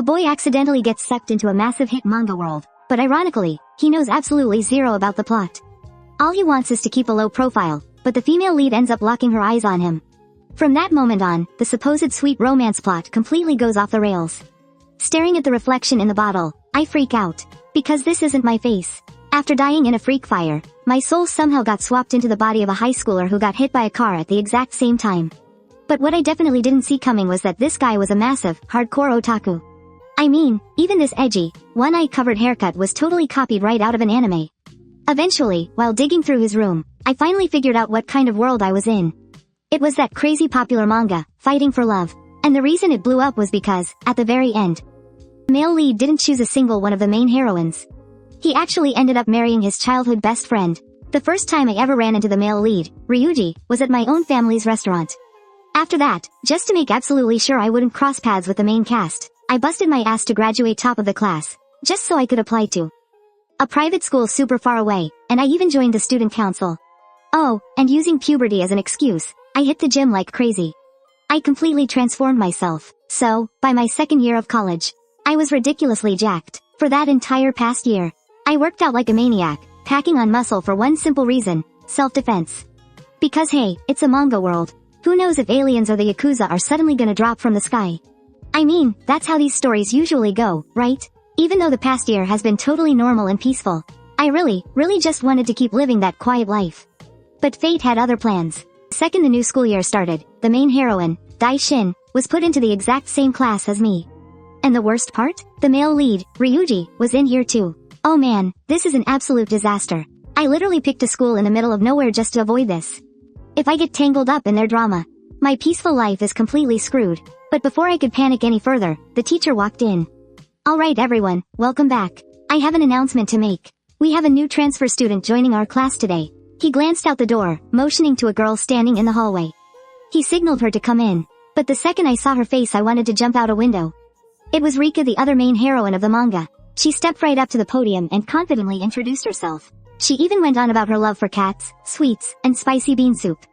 A boy accidentally gets sucked into a massive hit manga world, but ironically, he knows absolutely zero about the plot. All he wants is to keep a low profile, but the female lead ends up locking her eyes on him. From that moment on, the supposed sweet romance plot completely goes off the rails. Staring at the reflection in the bottle, I freak out. Because this isn't my face. After dying in a freak fire, my soul somehow got swapped into the body of a high schooler who got hit by a car at the exact same time. But what I definitely didn't see coming was that this guy was a massive, hardcore otaku. I mean, even this edgy, one-eye covered haircut was totally copied right out of an anime. Eventually, while digging through his room, I finally figured out what kind of world I was in. It was that crazy popular manga, Fighting for Love. And the reason it blew up was because, at the very end, the male lead didn't choose a single one of the main heroines. He actually ended up marrying his childhood best friend. The first time I ever ran into the male lead, Ryuji, was at my own family's restaurant. After that, just to make absolutely sure I wouldn't cross paths with the main cast, I busted my ass to graduate top of the class, just so I could apply to a private school super far away, and I even joined the student council. Oh, and using puberty as an excuse, I hit the gym like crazy. I completely transformed myself, so, by my second year of college, I was ridiculously jacked. For that entire past year, I worked out like a maniac, packing on muscle for one simple reason, self-defense. Because hey, it's a manga world. Who knows if aliens or the Yakuza are suddenly gonna drop from the sky? I mean, that's how these stories usually go, right? Even though the past year has been totally normal and peaceful, I really just wanted to keep living that quiet life. But fate had other plans. The second the new school year started, the main heroine, Dai Shin, was put into the exact same class as me. And the worst part? The male lead, Ryuji, was in here too. Oh man, this is an absolute disaster. I literally picked a school in the middle of nowhere just to avoid this. If I get tangled up in their drama, my peaceful life is completely screwed. But before I could panic any further, the teacher walked in. Alright everyone, welcome back. I have an announcement to make. We have a new transfer student joining our class today. He glanced out the door, motioning to a girl standing in the hallway. He signaled her to come in. But the second I saw her face I wanted to jump out a window. It was Rika, the other main heroine of the manga. She stepped right up to the podium and confidently introduced herself. She even went on about her love for cats, sweets, and spicy bean soup.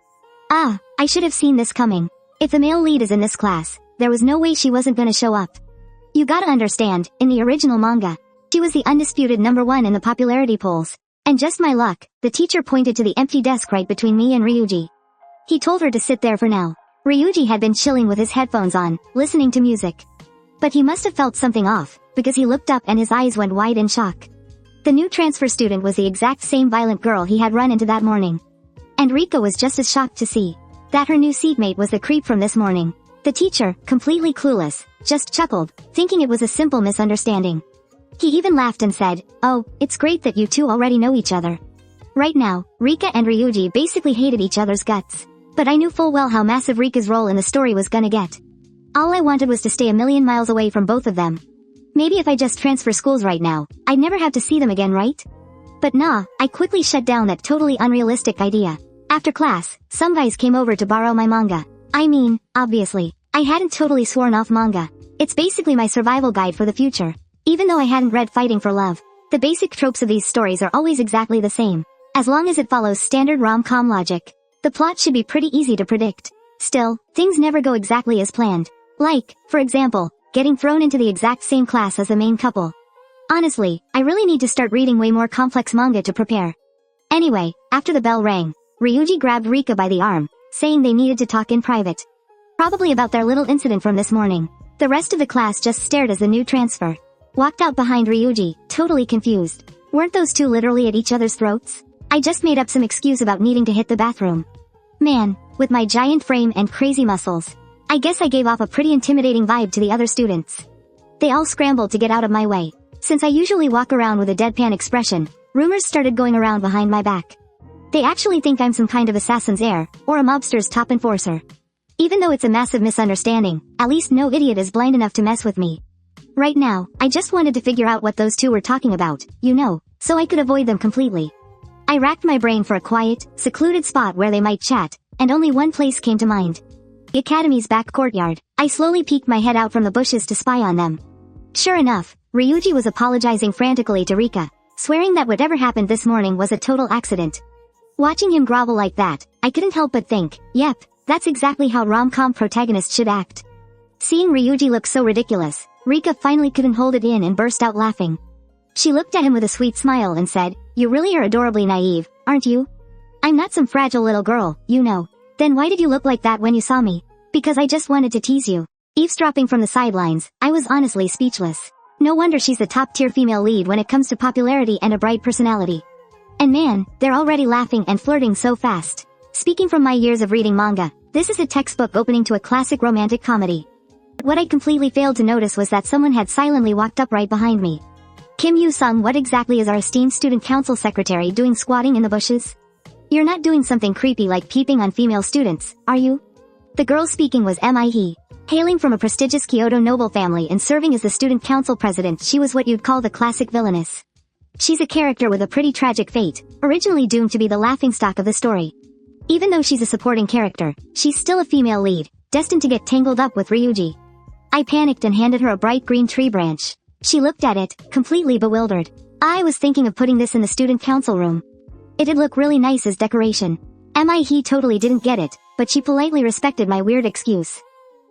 Ah, I should have seen this coming. If the male lead is in this class, there was no way she wasn't gonna show up. You gotta understand, in the original manga, she was the undisputed #1 in the popularity polls. And just my luck, the teacher pointed to the empty desk right between me and Ryuji. He told her to sit there for now. Ryuji had been chilling with his headphones on, listening to music. But he must have felt something off, because he looked up and his eyes went wide in shock. The new transfer student was the exact same violent girl he had run into that morning. And Rika was just as shocked to see that her new seatmate was the creep from this morning. The teacher, completely clueless, just chuckled, thinking it was a simple misunderstanding. He even laughed and said, "Oh, it's great that you two already know each other." Right now, Rika and Ryuji basically hated each other's guts. But I knew full well how massive Rika's role in the story was gonna get. All I wanted was to stay a million miles away from both of them. Maybe if I just transfer schools right now, I'd never have to see them again, right? But nah, I quickly shut down that totally unrealistic idea. After class, some guys came over to borrow my manga. I mean, obviously, I hadn't totally sworn off manga. It's basically my survival guide for the future. Even though I hadn't read Fighting for Love, the basic tropes of these stories are always exactly the same. As long as it follows standard rom-com logic, the plot should be pretty easy to predict. Still, things never go exactly as planned. Like, for example, getting thrown into the exact same class as the main couple. Honestly, I really need to start reading way more complex manga to prepare. Anyway, after the bell rang, Ryuji grabbed Rika by the arm, saying they needed to talk in private. Probably about their little incident from this morning. The rest of the class just stared as the new transfer walked out behind Ryuji, totally confused. Weren't those two literally at each other's throats? I just made up some excuse about needing to hit the bathroom. Man, with my giant frame and crazy muscles, I guess I gave off a pretty intimidating vibe to the other students. They all scrambled to get out of my way. Since I usually walk around with a deadpan expression, rumors started going around behind my back. They actually think I'm some kind of assassin's heir, or a mobster's top enforcer. Even though it's a massive misunderstanding, at least no idiot is blind enough to mess with me. Right now, I just wanted to figure out what those two were talking about, so I could avoid them completely. I racked my brain for a quiet, secluded spot where they might chat, and only one place came to mind. The academy's back courtyard. I slowly peeked my head out from the bushes to spy on them. Sure enough, Ryuji was apologizing frantically to Rika, swearing that whatever happened this morning was a total accident. Watching him grovel like that, I couldn't help but think, yep, that's exactly how rom-com protagonists should act. Seeing Ryuji look so ridiculous, Rika finally couldn't hold it in and burst out laughing. She looked at him with a sweet smile and said, "You really are adorably naive, aren't you? I'm not some fragile little girl, you know. Then why did you look like that when you saw me?" "Because I just wanted to tease you." Eavesdropping from the sidelines, I was honestly speechless. No wonder she's the top-tier female lead when it comes to popularity and a bright personality. And man, they're already laughing and flirting so fast. Speaking from my years of reading manga, this is a textbook opening to a classic romantic comedy. What I completely failed to notice was that someone had silently walked up right behind me. "Kim Yu-sung, what exactly is our esteemed student council secretary doing squatting in the bushes? You're not doing something creepy like peeping on female students, are you?" The girl speaking was Mi. Hailing from a prestigious Kyoto noble family and serving as the student council president, she was what you'd call the classic villainess. She's a character with a pretty tragic fate, originally doomed to be the laughingstock of the story. Even though she's a supporting character, she's still a female lead, destined to get tangled up with Ryuji. I panicked and handed her a bright green tree branch. She looked at it, completely bewildered. I was thinking of putting this in the student council room. It'd look really nice as decoration. Mi totally didn't get it, but she politely respected my weird excuse.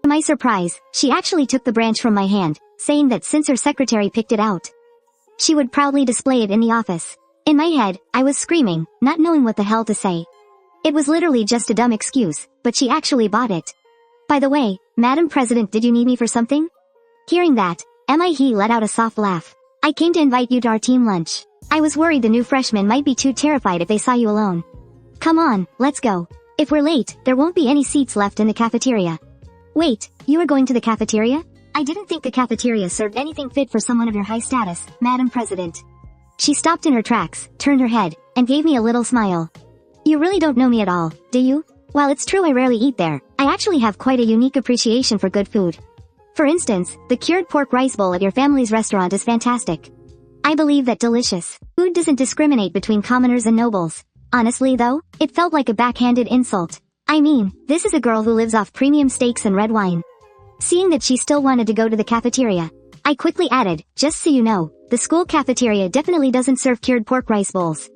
To my surprise, she actually took the branch from my hand, saying that since her secretary picked it out, she would proudly display it in the office. In my head, I was screaming, not knowing what the hell to say. It was literally just a dumb excuse, but she actually bought it. "By the way, Madam President, did you need me for something?" Hearing that, Mi let out a soft laugh. "I came to invite you to our team lunch. I was worried the new freshmen might be too terrified if they saw you alone. Come on, let's go. If we're late, there won't be any seats left in the cafeteria." "Wait, you are going to the cafeteria? I didn't think the cafeteria served anything fit for someone of your high status, Madam President." She stopped in her tracks, turned her head, and gave me a little smile. "You really don't know me at all, do you? While it's true I rarely eat there, I actually have quite a unique appreciation for good food. For instance, the cured pork rice bowl at your family's restaurant is fantastic. I believe that delicious food doesn't discriminate between commoners and nobles." Honestly though, it felt like a backhanded insult. I mean, this is a girl who lives off premium steaks and red wine. Seeing that she still wanted to go to the cafeteria, I quickly added, "Just so you know, the school cafeteria definitely doesn't serve cured pork rice bowls."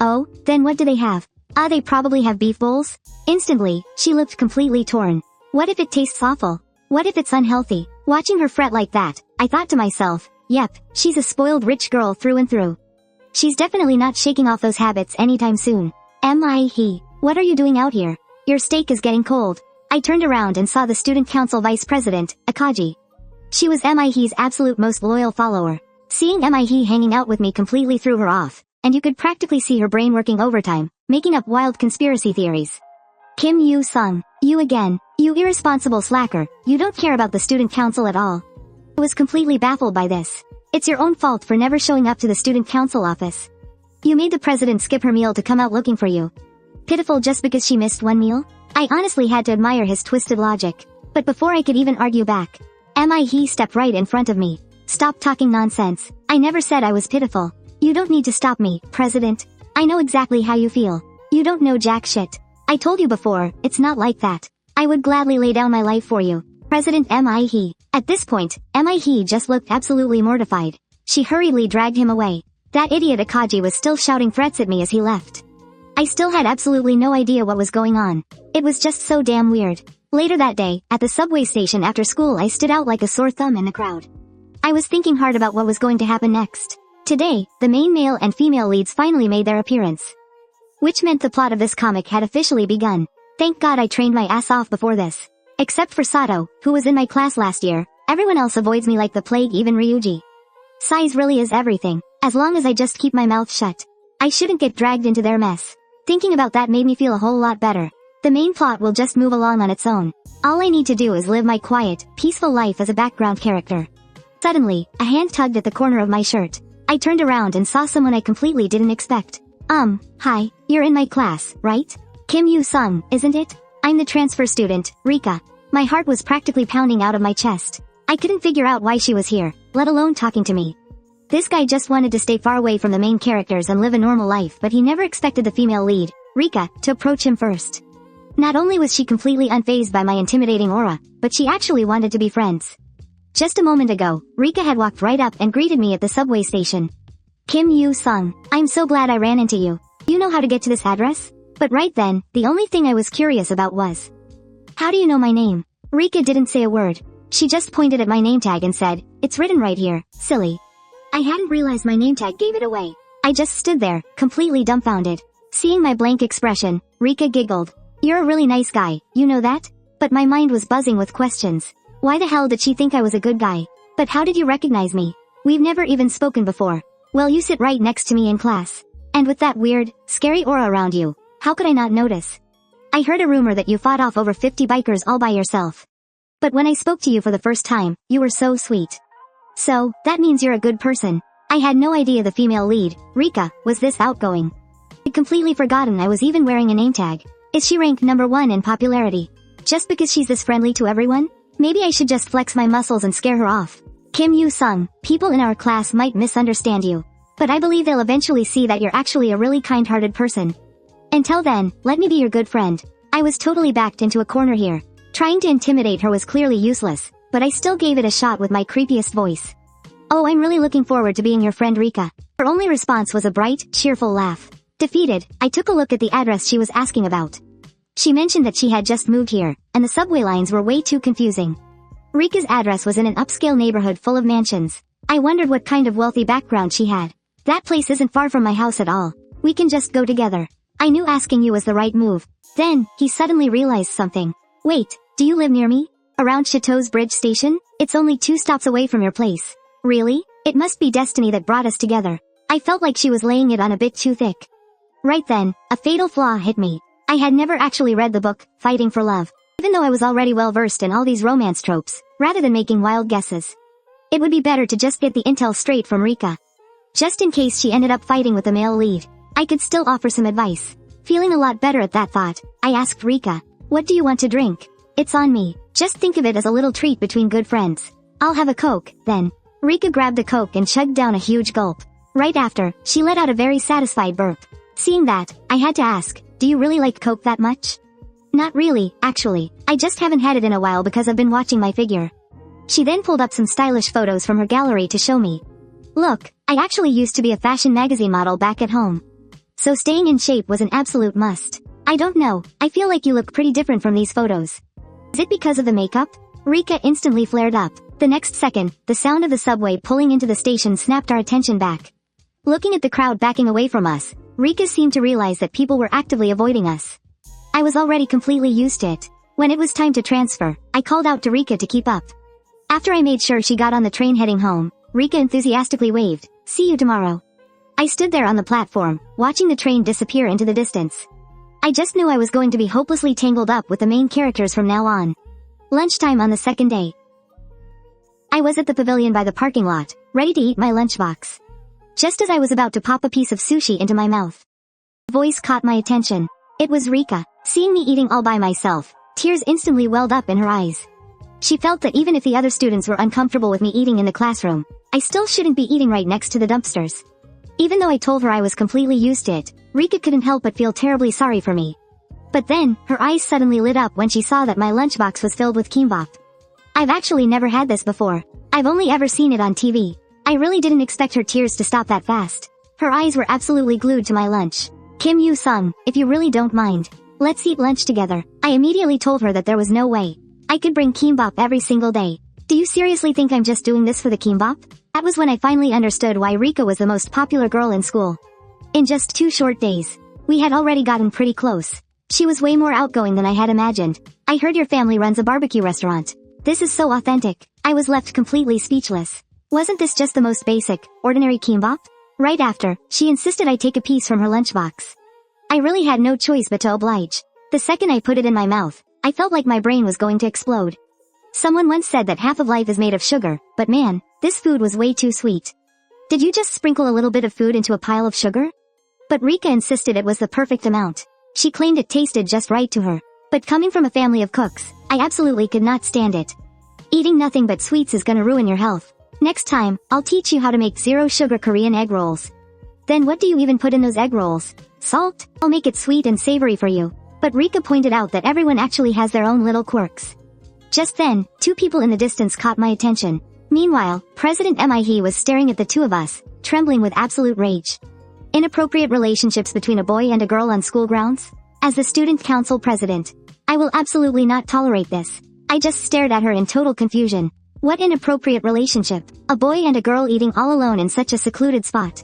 "Oh, then what do they have?" They probably have beef bowls." Instantly, she looked completely torn. What if it tastes awful? What if it's unhealthy? Watching her fret like that, I thought to myself, yep, she's a spoiled rich girl through and through. She's definitely not shaking off those habits anytime soon. Mi, what are you doing out here? Your steak is getting cold." I turned around and saw the student council vice president, Akaji. She was Mi's absolute most loyal follower. Seeing Mi hanging out with me completely threw her off, and you could practically see her brain working overtime, making up wild conspiracy theories. "Kim Yu-sung, you again, you irresponsible slacker, you don't care about the student council at all." I was completely baffled by this. "It's your own fault for never showing up to the student council office. You made the president skip her meal to come out looking for you. Pitiful just because she missed one meal?" I honestly had to admire his twisted logic. But before I could even argue back, Mi stepped right in front of me. "Stop talking nonsense. I never said I was pitiful. You don't need to stop me, President. I know exactly how you feel. You don't know jack shit. I told you before, it's not like that. I would gladly lay down my life for you, President Mi." At this point, Mi just looked absolutely mortified. She hurriedly dragged him away. That idiot Akaji was still shouting threats at me as he left. I still had absolutely no idea what was going on. It was just so damn weird. Later that day, at the subway station after school, I stood out like a sore thumb in the crowd. I was thinking hard about what was going to happen next. Today, the main male and female leads finally made their appearance, which meant the plot of this comic had officially begun. Thank God I trained my ass off before this. Except for Sato, who was in my class last year, everyone else avoids me like the plague, even Ryuji. Size really is everything, as long as I just keep my mouth shut. I shouldn't get dragged into their mess. Thinking about that made me feel a whole lot better. The main plot will just move along on its own. All I need to do is live my quiet, peaceful life as a background character. Suddenly, a hand tugged at the corner of my shirt. I turned around and saw someone I completely didn't expect. Hi, you're in my class, right? Kim Yu-sung, isn't it? I'm the transfer student, Rika. My heart was practically pounding out of my chest. I couldn't figure out why she was here, let alone talking to me. This guy just wanted to stay far away from the main characters and live a normal life, but he never expected the female lead, Rika, to approach him first. Not only was she completely unfazed by my intimidating aura, but she actually wanted to be friends. Just a moment ago, Rika had walked right up and greeted me at the subway station. "Kim Yu-sung, I'm so glad I ran into you. You know how to get to this address?" But right then, the only thing I was curious about was, "How do you know my name?" Rika didn't say a word. She just pointed at my name tag and said, It's written right here, silly. I hadn't realized my name tag gave it away. I just stood there, completely dumbfounded. Seeing my blank expression, Rika giggled. You're a really nice guy, you know that? But my mind was buzzing with questions. Why the hell did she think I was a good guy? But how did you recognize me? We've never even spoken before. Well, you sit right next to me in class. And with that weird, scary aura around you, how could I not notice? I heard a rumor that you fought off over 50 bikers all by yourself. But when I spoke to you for the first time, you were so sweet. So, that means you're a good person. I had no idea the female lead, Rika, was this outgoing. I'd completely forgotten I was even wearing a name tag. Is she ranked number 1 in popularity? Just because she's this friendly to everyone? Maybe I should just flex my muscles and scare her off. Kim Yu-sung, people in our class might misunderstand you. But I believe they'll eventually see that you're actually a really kind-hearted person. Until then, let me be your good friend. I was totally backed into a corner here. Trying to intimidate her was clearly useless, but I still gave it a shot with my creepiest voice. Oh, I'm really looking forward to being your friend Rika. Her only response was a bright, cheerful laugh. Defeated, I took a look at the address she was asking about. She mentioned that she had just moved here, and the subway lines were way too confusing. Rika's address was in an upscale neighborhood full of mansions. I wondered what kind of wealthy background she had. That place isn't far from my house at all. We can just go together. I knew asking you was the right move. Then, he suddenly realized something. Wait, do you live near me? Around Chateau's Bridge Station? It's only 2 stops away from your place. Really? It must be destiny that brought us together. I felt like she was laying it on a bit too thick. Right then, a fatal flaw hit me. I had never actually read the book, Fighting for Love. Even though I was already well versed in all these romance tropes, rather than making wild guesses. It would be better to just get the intel straight from Rika. Just in case she ended up fighting with the male lead, I could still offer some advice. Feeling a lot better at that thought, I asked Rika, what do you want to drink? It's on me. Just think of it as a little treat between good friends. I'll have a Coke, then. Rika grabbed a Coke and chugged down a huge gulp. Right after, she let out a very satisfied burp. Seeing that, I had to ask, do you really like Coke that much? Not really, actually. I just haven't had it in a while because I've been watching my figure. She then pulled up some stylish photos from her gallery to show me. Look, I actually used to be a fashion magazine model back at home. So staying in shape was an absolute must. I don't know, I feel like you look pretty different from these photos. Is it because of the makeup? Rika instantly flared up. The next second, the sound of the subway pulling into the station snapped our attention back. Looking at the crowd backing away from us, Rika seemed to realize that people were actively avoiding us. I was already completely used to it. When it was time to transfer, I called out to Rika to keep up. After I made sure she got on the train heading home, Rika enthusiastically waved, "See you tomorrow." I stood there on the platform, watching the train disappear into the distance. I just knew I was going to be hopelessly tangled up with the main characters from now on. Lunchtime on the second day. I was at the pavilion by the parking lot, ready to eat my lunchbox. Just as I was about to pop a piece of sushi into my mouth, a voice caught my attention. It was Rika. Seeing me eating all by myself, tears instantly welled up in her eyes. She felt that even if the other students were uncomfortable with me eating in the classroom, I still shouldn't be eating right next to the dumpsters. Even though I told her I was completely used to it, Rika couldn't help but feel terribly sorry for me. But then, her eyes suddenly lit up when she saw that my lunchbox was filled with kimbap. I've actually never had this before. I've only ever seen it on TV. I really didn't expect her tears to stop that fast. Her eyes were absolutely glued to my lunch. Kim Yu-sung, if you really don't mind, let's eat lunch together. I immediately told her that there was no way I could bring kimbap every single day. Do you seriously think I'm just doing this for the kimbap? That was when I finally understood why Rika was the most popular girl in school. In just 2 short days, we had already gotten pretty close. She was way more outgoing than I had imagined. I heard your family runs a barbecue restaurant. This is so authentic. I was left completely speechless. Wasn't this just the most basic, ordinary kimbap? Right after, she insisted I take a piece from her lunchbox. I really had no choice but to oblige. The second I put it in my mouth, I felt like my brain was going to explode. Someone once said that half of life is made of sugar, but man, this food was way too sweet. Did you just sprinkle a little bit of food into a pile of sugar? But Rika insisted it was the perfect amount. She claimed it tasted just right to her. But coming from a family of cooks, I absolutely could not stand it. Eating nothing but sweets is gonna ruin your health. Next time, I'll teach you how to make zero-sugar Korean egg rolls. Then what do you even put in those egg rolls? Salt? I'll make it sweet and savory for you. But Rika pointed out that everyone actually has their own little quirks. Just then, 2 people in the distance caught my attention. Meanwhile, President Mi was staring at the 2 of us, trembling with absolute rage. Inappropriate relationships between a boy and a girl on school grounds? As the student council president, I will absolutely not tolerate this. I just stared at her in total confusion. What inappropriate relationship? A boy and a girl eating all alone in such a secluded spot.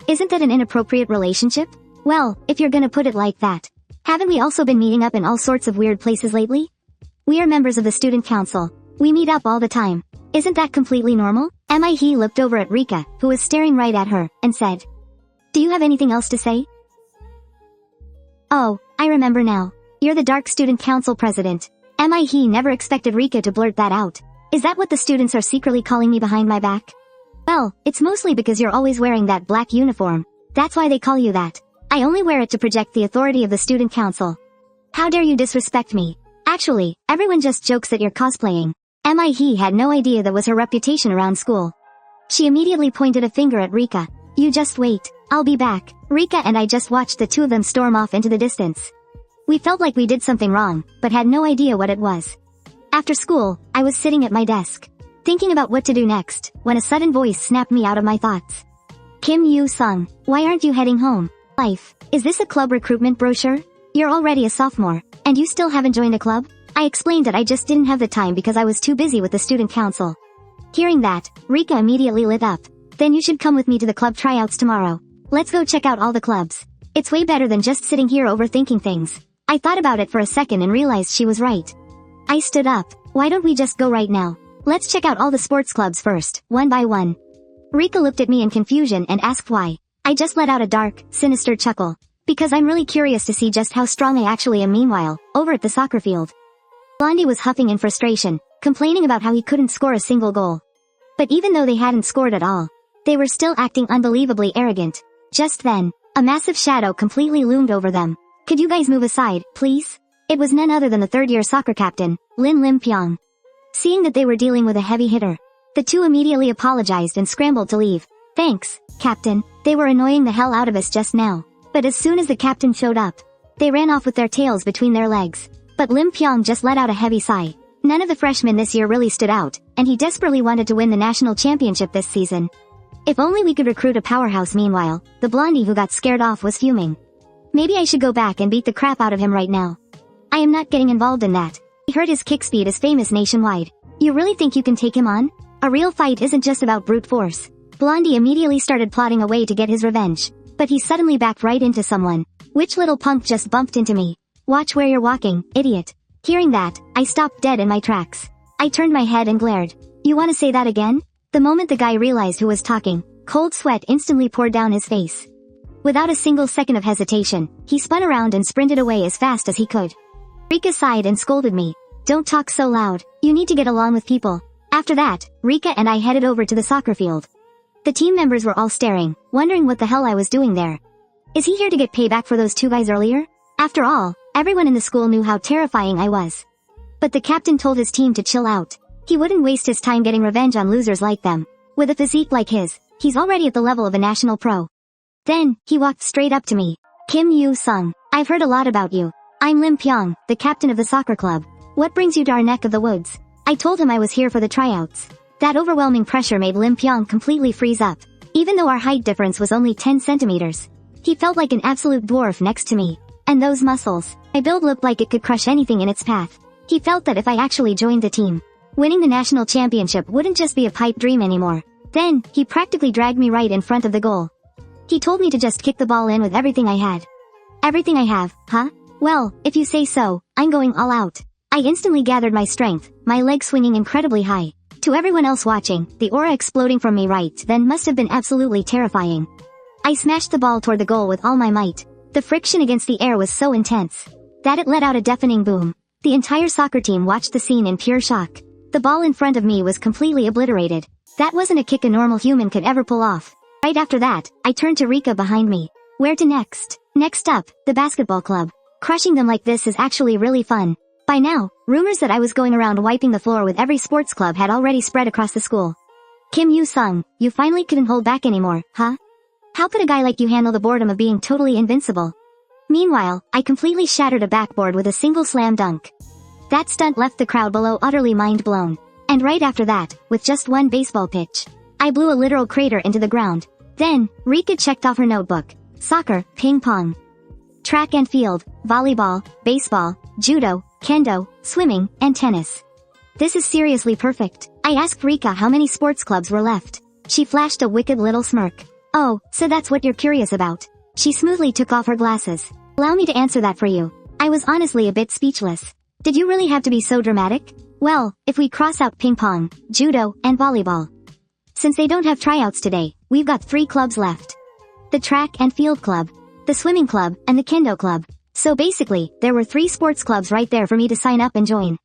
Isn't that an inappropriate relationship? Well, if you're gonna put it like that. Haven't we also been meeting up in all sorts of weird places lately? We are members of the student council. We meet up all the time. Isn't that completely normal? He looked over at Rika, who was staring right at her, and said, "Do you have anything else to say?" "Oh, I remember now. You're the Dark Student Council president." He never expected Rika to blurt that out. Is that what the students are secretly calling me behind my back? Well, it's mostly because you're always wearing that black uniform. That's why they call you that. I only wear it to project the authority of the student council. How dare you disrespect me? Actually, everyone just jokes that you're cosplaying. He had no idea that was her reputation around school. She immediately pointed a finger at Rika. "You just wait. I'll be back." Rika and I just watched the two of them storm off into the distance. We felt like we did something wrong, but had no idea what it was. After school, I was sitting at my desk, thinking about what to do next, when a sudden voice snapped me out of my thoughts. "Kim Yu-sung, why aren't you heading home? Life, is this a club recruitment brochure? You're already a sophomore, and you still haven't joined a club?" I explained that I just didn't have the time because I was too busy with the student council. Hearing that, Rika immediately lit up. "Then you should come with me to the club tryouts tomorrow. Let's go check out all the clubs. It's way better than just sitting here overthinking things." I thought about it for a second and realized she was right. I stood up. "Why don't we just go right now? Let's check out all the sports clubs first, one by one." Rika looked at me in confusion and asked why. I just let out a dark, sinister chuckle. Because I'm really curious to see just how strong I actually am. Meanwhile, over at the soccer field, Blondie was huffing in frustration, complaining about how he couldn't score a single goal. But even though they hadn't scored at all, they were still acting unbelievably arrogant. Just then, a massive shadow completely loomed over them. "Could you guys move aside, please?" It was none other than the third-year soccer captain, Lim Pyong. Seeing that they were dealing with a heavy hitter, the two immediately apologized and scrambled to leave. "Thanks, Captain. They were annoying the hell out of us just now." But as soon as the captain showed up, they ran off with their tails between their legs. But Lim Pyong just let out a heavy sigh. None of the freshmen this year really stood out, and he desperately wanted to win the national championship this season. If only we could recruit a powerhouse. Meanwhile, the blondie who got scared off was fuming. "Maybe I should go back and beat the crap out of him right now. I am not getting involved in that. He heard his kick speed is famous nationwide. You really think you can take him on? A real fight isn't just about brute force." Blondie immediately started plotting a way to get his revenge. But he suddenly backed right into someone. "Which little punk just bumped into me? Watch where you're walking, idiot." Hearing that, I stopped dead in my tracks. I turned my head and glared. "You wanna say that again?" The moment the guy realized who was talking, cold sweat instantly poured down his face. Without a single second of hesitation, he spun around and sprinted away as fast as he could. Rika sighed and scolded me. "Don't talk so loud. You need to get along with people." After that, Rika and I headed over to the soccer field. The team members were all staring, wondering what the hell I was doing there. Is he here to get payback for those two guys earlier? After all, everyone in the school knew how terrifying I was. But the captain told his team to chill out. He wouldn't waste his time getting revenge on losers like them. With a physique like his, he's already at the level of a national pro. Then, he walked straight up to me. "Kim Yu-sung, I've heard a lot about you. I'm Lim Pyong, the captain of the soccer club. What brings you to our neck of the woods?" I told him I was here for the tryouts. That overwhelming pressure made Lim Pyong completely freeze up. Even though our height difference was only 10 centimeters, he felt like an absolute dwarf next to me. And those muscles, my build looked like it could crush anything in its path. He felt that if I actually joined the team, winning the national championship wouldn't just be a pipe dream anymore. Then, he practically dragged me right in front of the goal. He told me to just kick the ball in with everything I had. "Everything I have, huh? Well, if you say so, I'm going all out." I instantly gathered my strength, my legs swinging incredibly high. To everyone else watching, the aura exploding from me right then must have been absolutely terrifying. I smashed the ball toward the goal with all my might. The friction against the air was so intense that it let out a deafening boom. The entire soccer team watched the scene in pure shock. The ball in front of me was completely obliterated. That wasn't a kick a normal human could ever pull off. Right after that, I turned to Rika behind me. "Where to next?" "Next up, the basketball club. Crushing them like this is actually really fun." By now, rumors that I was going around wiping the floor with every sports club had already spread across the school. "Kim Yu-sung, you finally couldn't hold back anymore, huh? How could a guy like you handle the boredom of being totally invincible?" Meanwhile, I completely shattered a backboard with a single slam dunk. That stunt left the crowd below utterly mind blown. And right after that, with just one baseball pitch, I blew a literal crater into the ground. Then, Rika checked off her notebook. Soccer, ping pong, track and field, volleyball, baseball, judo, kendo, swimming, and tennis. This is seriously perfect. I asked Rika how many sports clubs were left. She flashed a wicked little smirk. Oh, so that's what you're curious about. She smoothly took off her glasses. Allow me to answer that for you. I was honestly a bit speechless. Did you really have to be so dramatic? Well, if we cross out ping pong, judo, and volleyball. Since they don't have tryouts today, we've got 3 clubs left. The track and field club, the swimming club, and the kendo club. So basically, there were 3 sports clubs right there for me to sign up and join.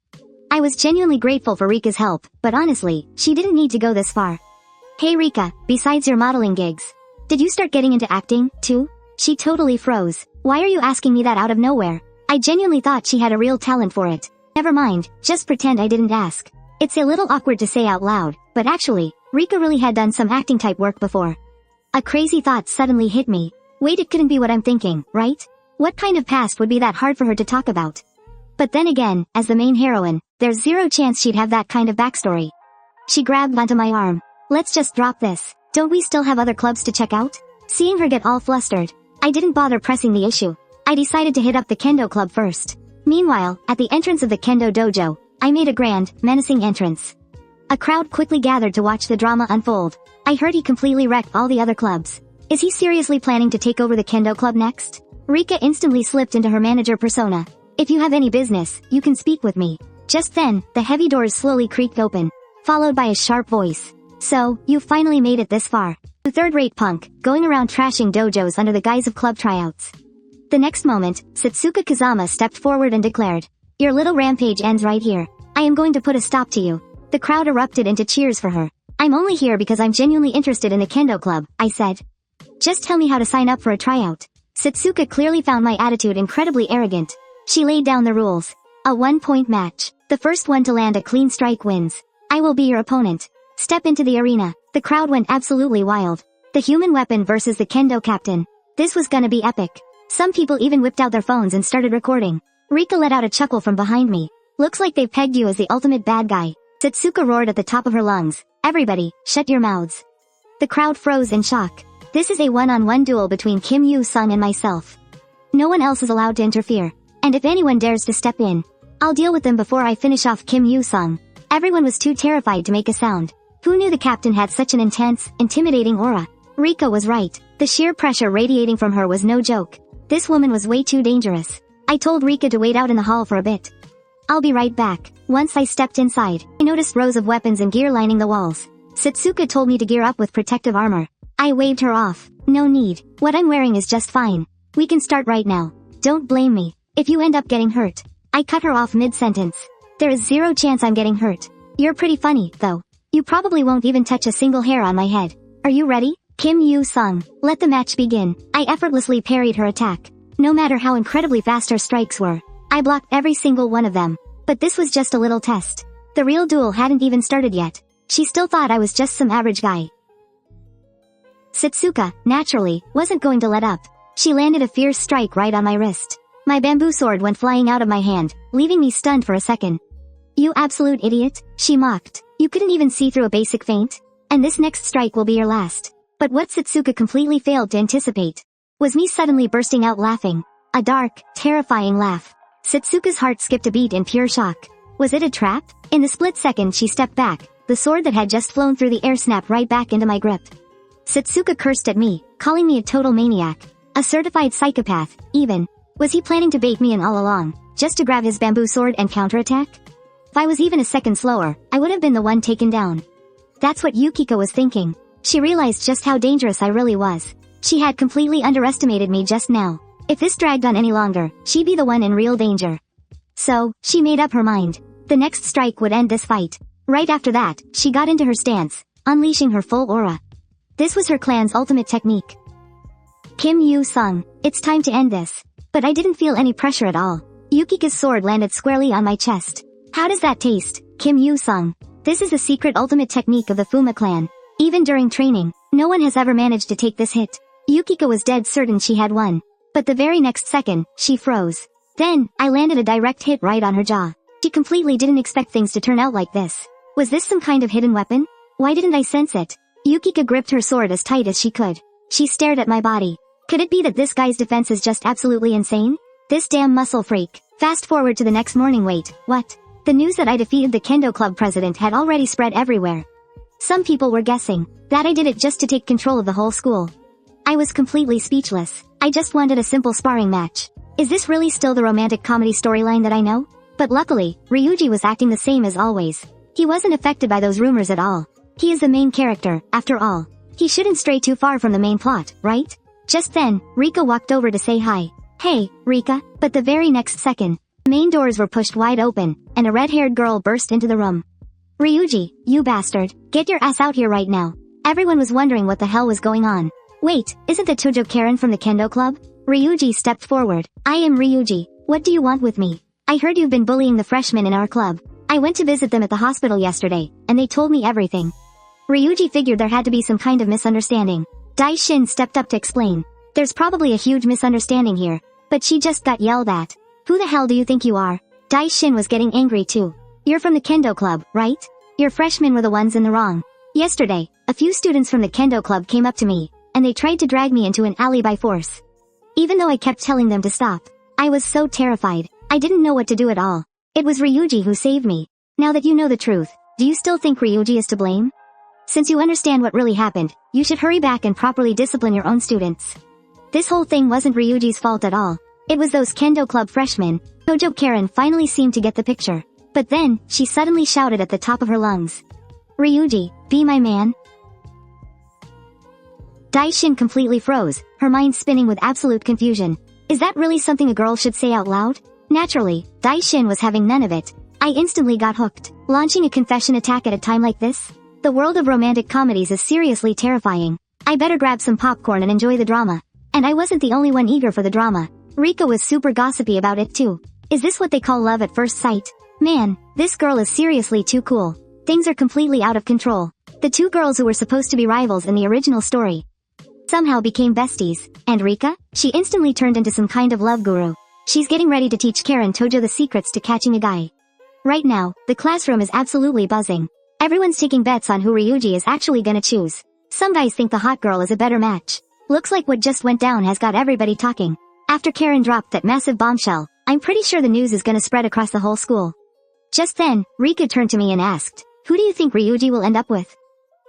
I was genuinely grateful for Rika's help, but honestly, she didn't need to go this far. Hey Rika, besides your modeling gigs, did you start getting into acting, too? She totally froze. Why are you asking me that out of nowhere? I genuinely thought she had a real talent for it. Never mind, just pretend I didn't ask. It's a little awkward to say out loud, but actually, Rika really had done some acting type work before. A crazy thought suddenly hit me. Wait, it couldn't be what I'm thinking, right? What kind of past would be that hard for her to talk about? But then again, as the main heroine, there's zero chance she'd have that kind of backstory. She grabbed onto my arm. Let's just drop this. Don't we still have other clubs to check out? Seeing her get all flustered, I didn't bother pressing the issue. I decided to hit up the kendo club first. Meanwhile, at the entrance of the kendo dojo, I made a grand, menacing entrance. A crowd quickly gathered to watch the drama unfold. I heard he completely wrecked all the other clubs. Is he seriously planning to take over the kendo club next? Rika instantly slipped into her manager persona. If you have any business, you can speak with me. Just then, the heavy doors slowly creaked open, followed by a sharp voice. So, you finally made it this far. You third-rate punk, going around trashing dojos under the guise of club tryouts. The next moment, Satsuka Kazama stepped forward and declared, your little rampage ends right here. I am going to put a stop to you. The crowd erupted into cheers for her. I'm only here because I'm genuinely interested in the kendo club, I said. Just tell me how to sign up for a tryout. Satsuka clearly found my attitude incredibly arrogant. She laid down the rules. A 1-point match. The first one to land a clean strike wins. I will be your opponent. Step into the arena. The crowd went absolutely wild. The human weapon versus the kendo captain. This was gonna be epic. Some people even whipped out their phones and started recording. Rika let out a chuckle from behind me. Looks like they've pegged you as the ultimate bad guy. Satsuka roared at the top of her lungs. Everybody, shut your mouths. The crowd froze in shock. This is a one-on-one duel between Kim Yu-sung and myself. No one else is allowed to interfere. And if anyone dares to step in, I'll deal with them before I finish off Kim Yu-sung. Everyone was too terrified to make a sound. Who knew the captain had such an intense, intimidating aura? Rika was right. The sheer pressure radiating from her was no joke. This woman was way too dangerous. I told Rika to wait out in the hall for a bit. I'll be right back. Once I stepped inside, I noticed rows of weapons and gear lining the walls. Satsuka told me to gear up with protective armor. I waved her off. No need. What I'm wearing is just fine. We can start right now. Don't blame me if you end up getting hurt. I cut her off mid-sentence. There is zero chance I'm getting hurt. You're pretty funny, though. You probably won't even touch a single hair on my head. Are you ready? Kim Yu-sung. Let the match begin. I effortlessly parried her attack. No matter how incredibly fast her strikes were, I blocked every single one of them. But this was just a little test. The real duel hadn't even started yet. She still thought I was just some average guy. Satsuka, naturally, wasn't going to let up. She landed a fierce strike right on my wrist. My bamboo sword went flying out of my hand, leaving me stunned for a second. You absolute idiot, she mocked. You couldn't even see through a basic feint? And this next strike will be your last. But what Satsuka completely failed to anticipate was me suddenly bursting out laughing. A dark, terrifying laugh. Satsuka's heart skipped a beat in pure shock. Was it a trap? In the split second she stepped back, the sword that had just flown through the air snapped right back into my grip. Satsuka cursed at me, calling me a total maniac. A certified psychopath, even. Was he planning to bait me in all along, just to grab his bamboo sword and counterattack? If I was even a second slower, I would have been the one taken down. That's what Yukiko was thinking. She realized just how dangerous I really was. She had completely underestimated me just now. If this dragged on any longer, she'd be the one in real danger. So, she made up her mind. The next strike would end this fight. Right after that, she got into her stance, unleashing her full aura. This was her clan's ultimate technique. Kim Yu-sung, it's time to end this. But I didn't feel any pressure at all. Yukiko's sword landed squarely on my chest. How does that taste, Kim Yu-sung? This is the secret ultimate technique of the Fuma clan. Even during training, no one has ever managed to take this hit. Yukiko was dead certain she had won. But the very next second, she froze. Then, I landed a direct hit right on her jaw. She completely didn't expect things to turn out like this. Was this some kind of hidden weapon? Why didn't I sense it? Yukiko gripped her sword as tight as she could. She stared at my body. Could it be that this guy's defense is just absolutely insane? This damn muscle freak. Fast forward to the next morning. Wait, what? The news that I defeated the Kendo Club president had already spread everywhere. Some people were guessing that I did it just to take control of the whole school. I was completely speechless. I just wanted a simple sparring match. Is this really still the romantic comedy storyline that I know? But luckily, Ryuji was acting the same as always. He wasn't affected by those rumors at all. He is the main character, after all. He shouldn't stray too far from the main plot, right? Just then, Rika walked over to say hi. Hey, Rika, but the very next second, main doors were pushed wide open, and a red-haired girl burst into the room. Ryuji, you bastard, get your ass out here right now. Everyone was wondering what the hell was going on. Wait, isn't that Tojo Karen from the Kendo Club? Ryuji stepped forward. I am Ryuji. What do you want with me? I heard you've been bullying the freshmen in our club. I went to visit them at the hospital yesterday, and they told me everything. Ryuji figured there had to be some kind of misunderstanding. Daishin stepped up to explain. There's probably a huge misunderstanding here, but she just got yelled at. Who the hell do you think you are? Daishin was getting angry too. You're from the Kendo Club, right? Your freshmen were the ones in the wrong. Yesterday, a few students from the Kendo Club came up to me, and they tried to drag me into an alley by force. Even though I kept telling them to stop, I was so terrified, I didn't know what to do at all. It was Ryuji who saved me. Now that you know the truth, do you still think Ryuji is to blame? Since you understand what really happened, you should hurry back and properly discipline your own students. This whole thing wasn't Ryuji's fault at all. It was those Kendo Club freshmen. Tojo Karen finally seemed to get the picture. But then, she suddenly shouted at the top of her lungs. Ryuji, be my man. Daishin completely froze, her mind spinning with absolute confusion. Is that really something a girl should say out loud? Naturally, Daishin was having none of it. I instantly got hooked. Launching a confession attack at a time like this? The world of romantic comedies is seriously terrifying. I better grab some popcorn and enjoy the drama. And I wasn't the only one eager for the drama. Rika was super gossipy about it too. Is this what they call love at first sight? Man, this girl is seriously too cool. Things are completely out of control. The two girls who were supposed to be rivals in the original story somehow became besties, and Rika? She instantly turned into some kind of love guru. She's getting ready to teach Karen Tojo the secrets to catching a guy. Right now, the classroom is absolutely buzzing. Everyone's taking bets on who Ryuji is actually gonna choose. Some guys think the hot girl is a better match. Looks like what just went down has got everybody talking. After Karen dropped that massive bombshell, I'm pretty sure the news is gonna spread across the whole school. Just then, Rika turned to me and asked, who do you think Ryuji will end up with?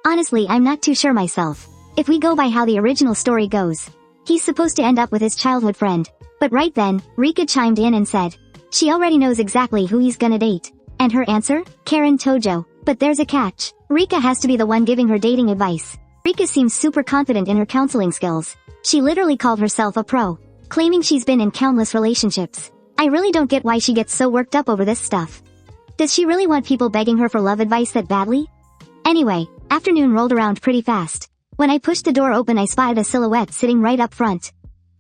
Honestly, I'm not too sure myself. If we go by how the original story goes, he's supposed to end up with his childhood friend. But right then, Rika chimed in and said, she already knows exactly who he's gonna date. And her answer? Karen Tojo. But there's a catch. Rika has to be the one giving her dating advice. Rika seems super confident in her counseling skills. She literally called herself a pro, claiming she's been in countless relationships. I really don't get why she gets so worked up over this stuff. Does she really want people begging her for love advice that badly? Anyway, afternoon rolled around pretty fast. When I pushed the door open, I spotted a silhouette sitting right up front.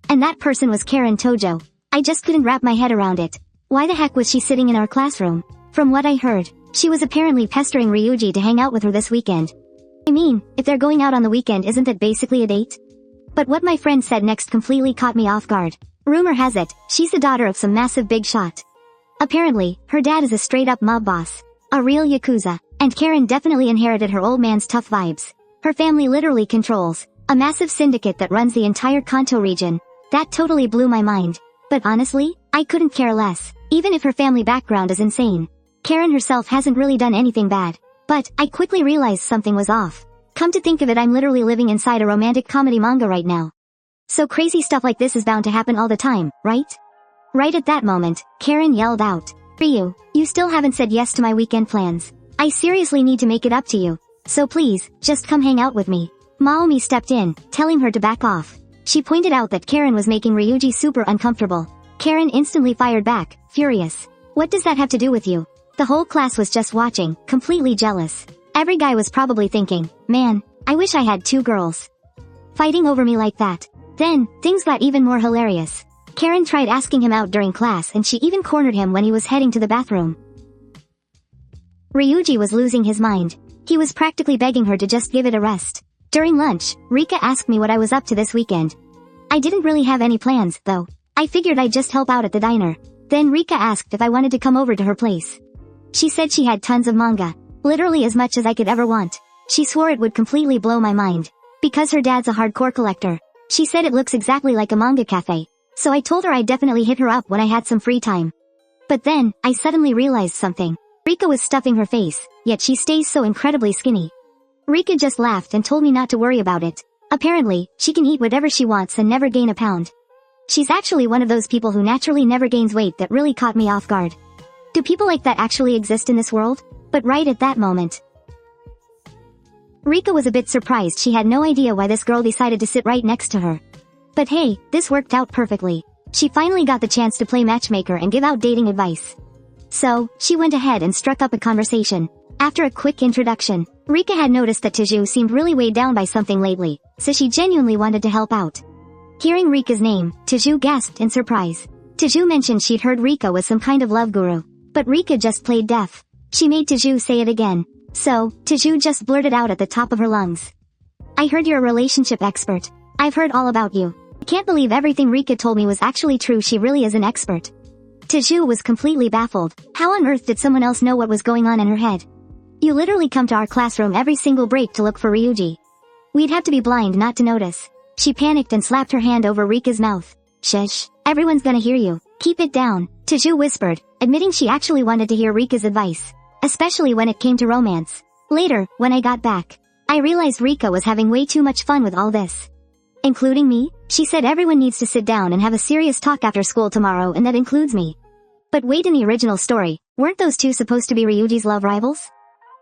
And that person was Karen Tojo. I just couldn't wrap my head around it. Why the heck was she sitting in our classroom? From what I heard, she was apparently pestering Ryuji to hang out with her this weekend. I mean, if they're going out on the weekend, isn't that basically a date? But what my friend said next completely caught me off guard. Rumor has it, she's the daughter of some massive big shot. Apparently, her dad is a straight-up mob boss. A real yakuza. And Karen definitely inherited her old man's tough vibes. Her family literally controls a massive syndicate that runs the entire Kanto region. That totally blew my mind. But honestly, I couldn't care less, even if her family background is insane. Karen herself hasn't really done anything bad. But, I quickly realized something was off. Come to think of it, I'm literally living inside a romantic comedy manga right now. So crazy stuff like this is bound to happen all the time, right? Right at that moment, Karen yelled out, Ryu, you still haven't said yes to my weekend plans. I seriously need to make it up to you. So please, just come hang out with me. Maomi stepped in, telling her to back off. She pointed out that Karen was making Ryuji super uncomfortable. Karen instantly fired back, furious. What does that have to do with you? The whole class was just watching, completely jealous. Every guy was probably thinking, man, I wish I had two girls fighting over me like that. Then, things got even more hilarious. Karen tried asking him out during class, and she even cornered him when he was heading to the bathroom. Ryuji was losing his mind. He was practically begging her to just give it a rest. During lunch, Rika asked me what I was up to this weekend. I didn't really have any plans, though. I figured I'd just help out at the diner. Then Rika asked if I wanted to come over to her place. She said she had tons of manga. Literally as much as I could ever want. She swore it would completely blow my mind. Because her dad's a hardcore collector. She said it looks exactly like a manga cafe. So I told her I'd definitely hit her up when I had some free time. But then, I suddenly realized something. Rika was stuffing her face, yet she stays so incredibly skinny. Rika just laughed and told me not to worry about it. Apparently, she can eat whatever she wants and never gain a pound. She's actually one of those people who naturally never gains weight. That really caught me off guard. Do people like that actually exist in this world? But right at that moment, Rika was a bit surprised. She had no idea why this girl decided to sit right next to her. But hey, this worked out perfectly. She finally got the chance to play matchmaker and give out dating advice. So, she went ahead and struck up a conversation. After a quick introduction, Rika had noticed that Taju seemed really weighed down by something lately, so she genuinely wanted to help out. Hearing Rika's name, Taju gasped in surprise. Taju mentioned she'd heard Rika was some kind of love guru, but Rika just played deaf. She made Taju say it again. So, Taju just blurted out at the top of her lungs. I heard you're a relationship expert. I've heard all about you. I can't believe everything Rika told me was actually true. She really is an expert. Taju was completely baffled. How on earth did someone else know what was going on in her head? You literally come to our classroom every single break to look for Ryuji. We'd have to be blind not to notice. She panicked and slapped her hand over Rika's mouth. Shush, everyone's gonna hear you. Keep it down, Taju whispered, admitting she actually wanted to hear Rika's advice, especially when it came to romance. Later, when I got back, I realized Rika was having way too much fun with all this. Including me? She said everyone needs to sit down and have a serious talk after school tomorrow, and that includes me. But wait, in the original story, weren't those two supposed to be Ryuji's love rivals?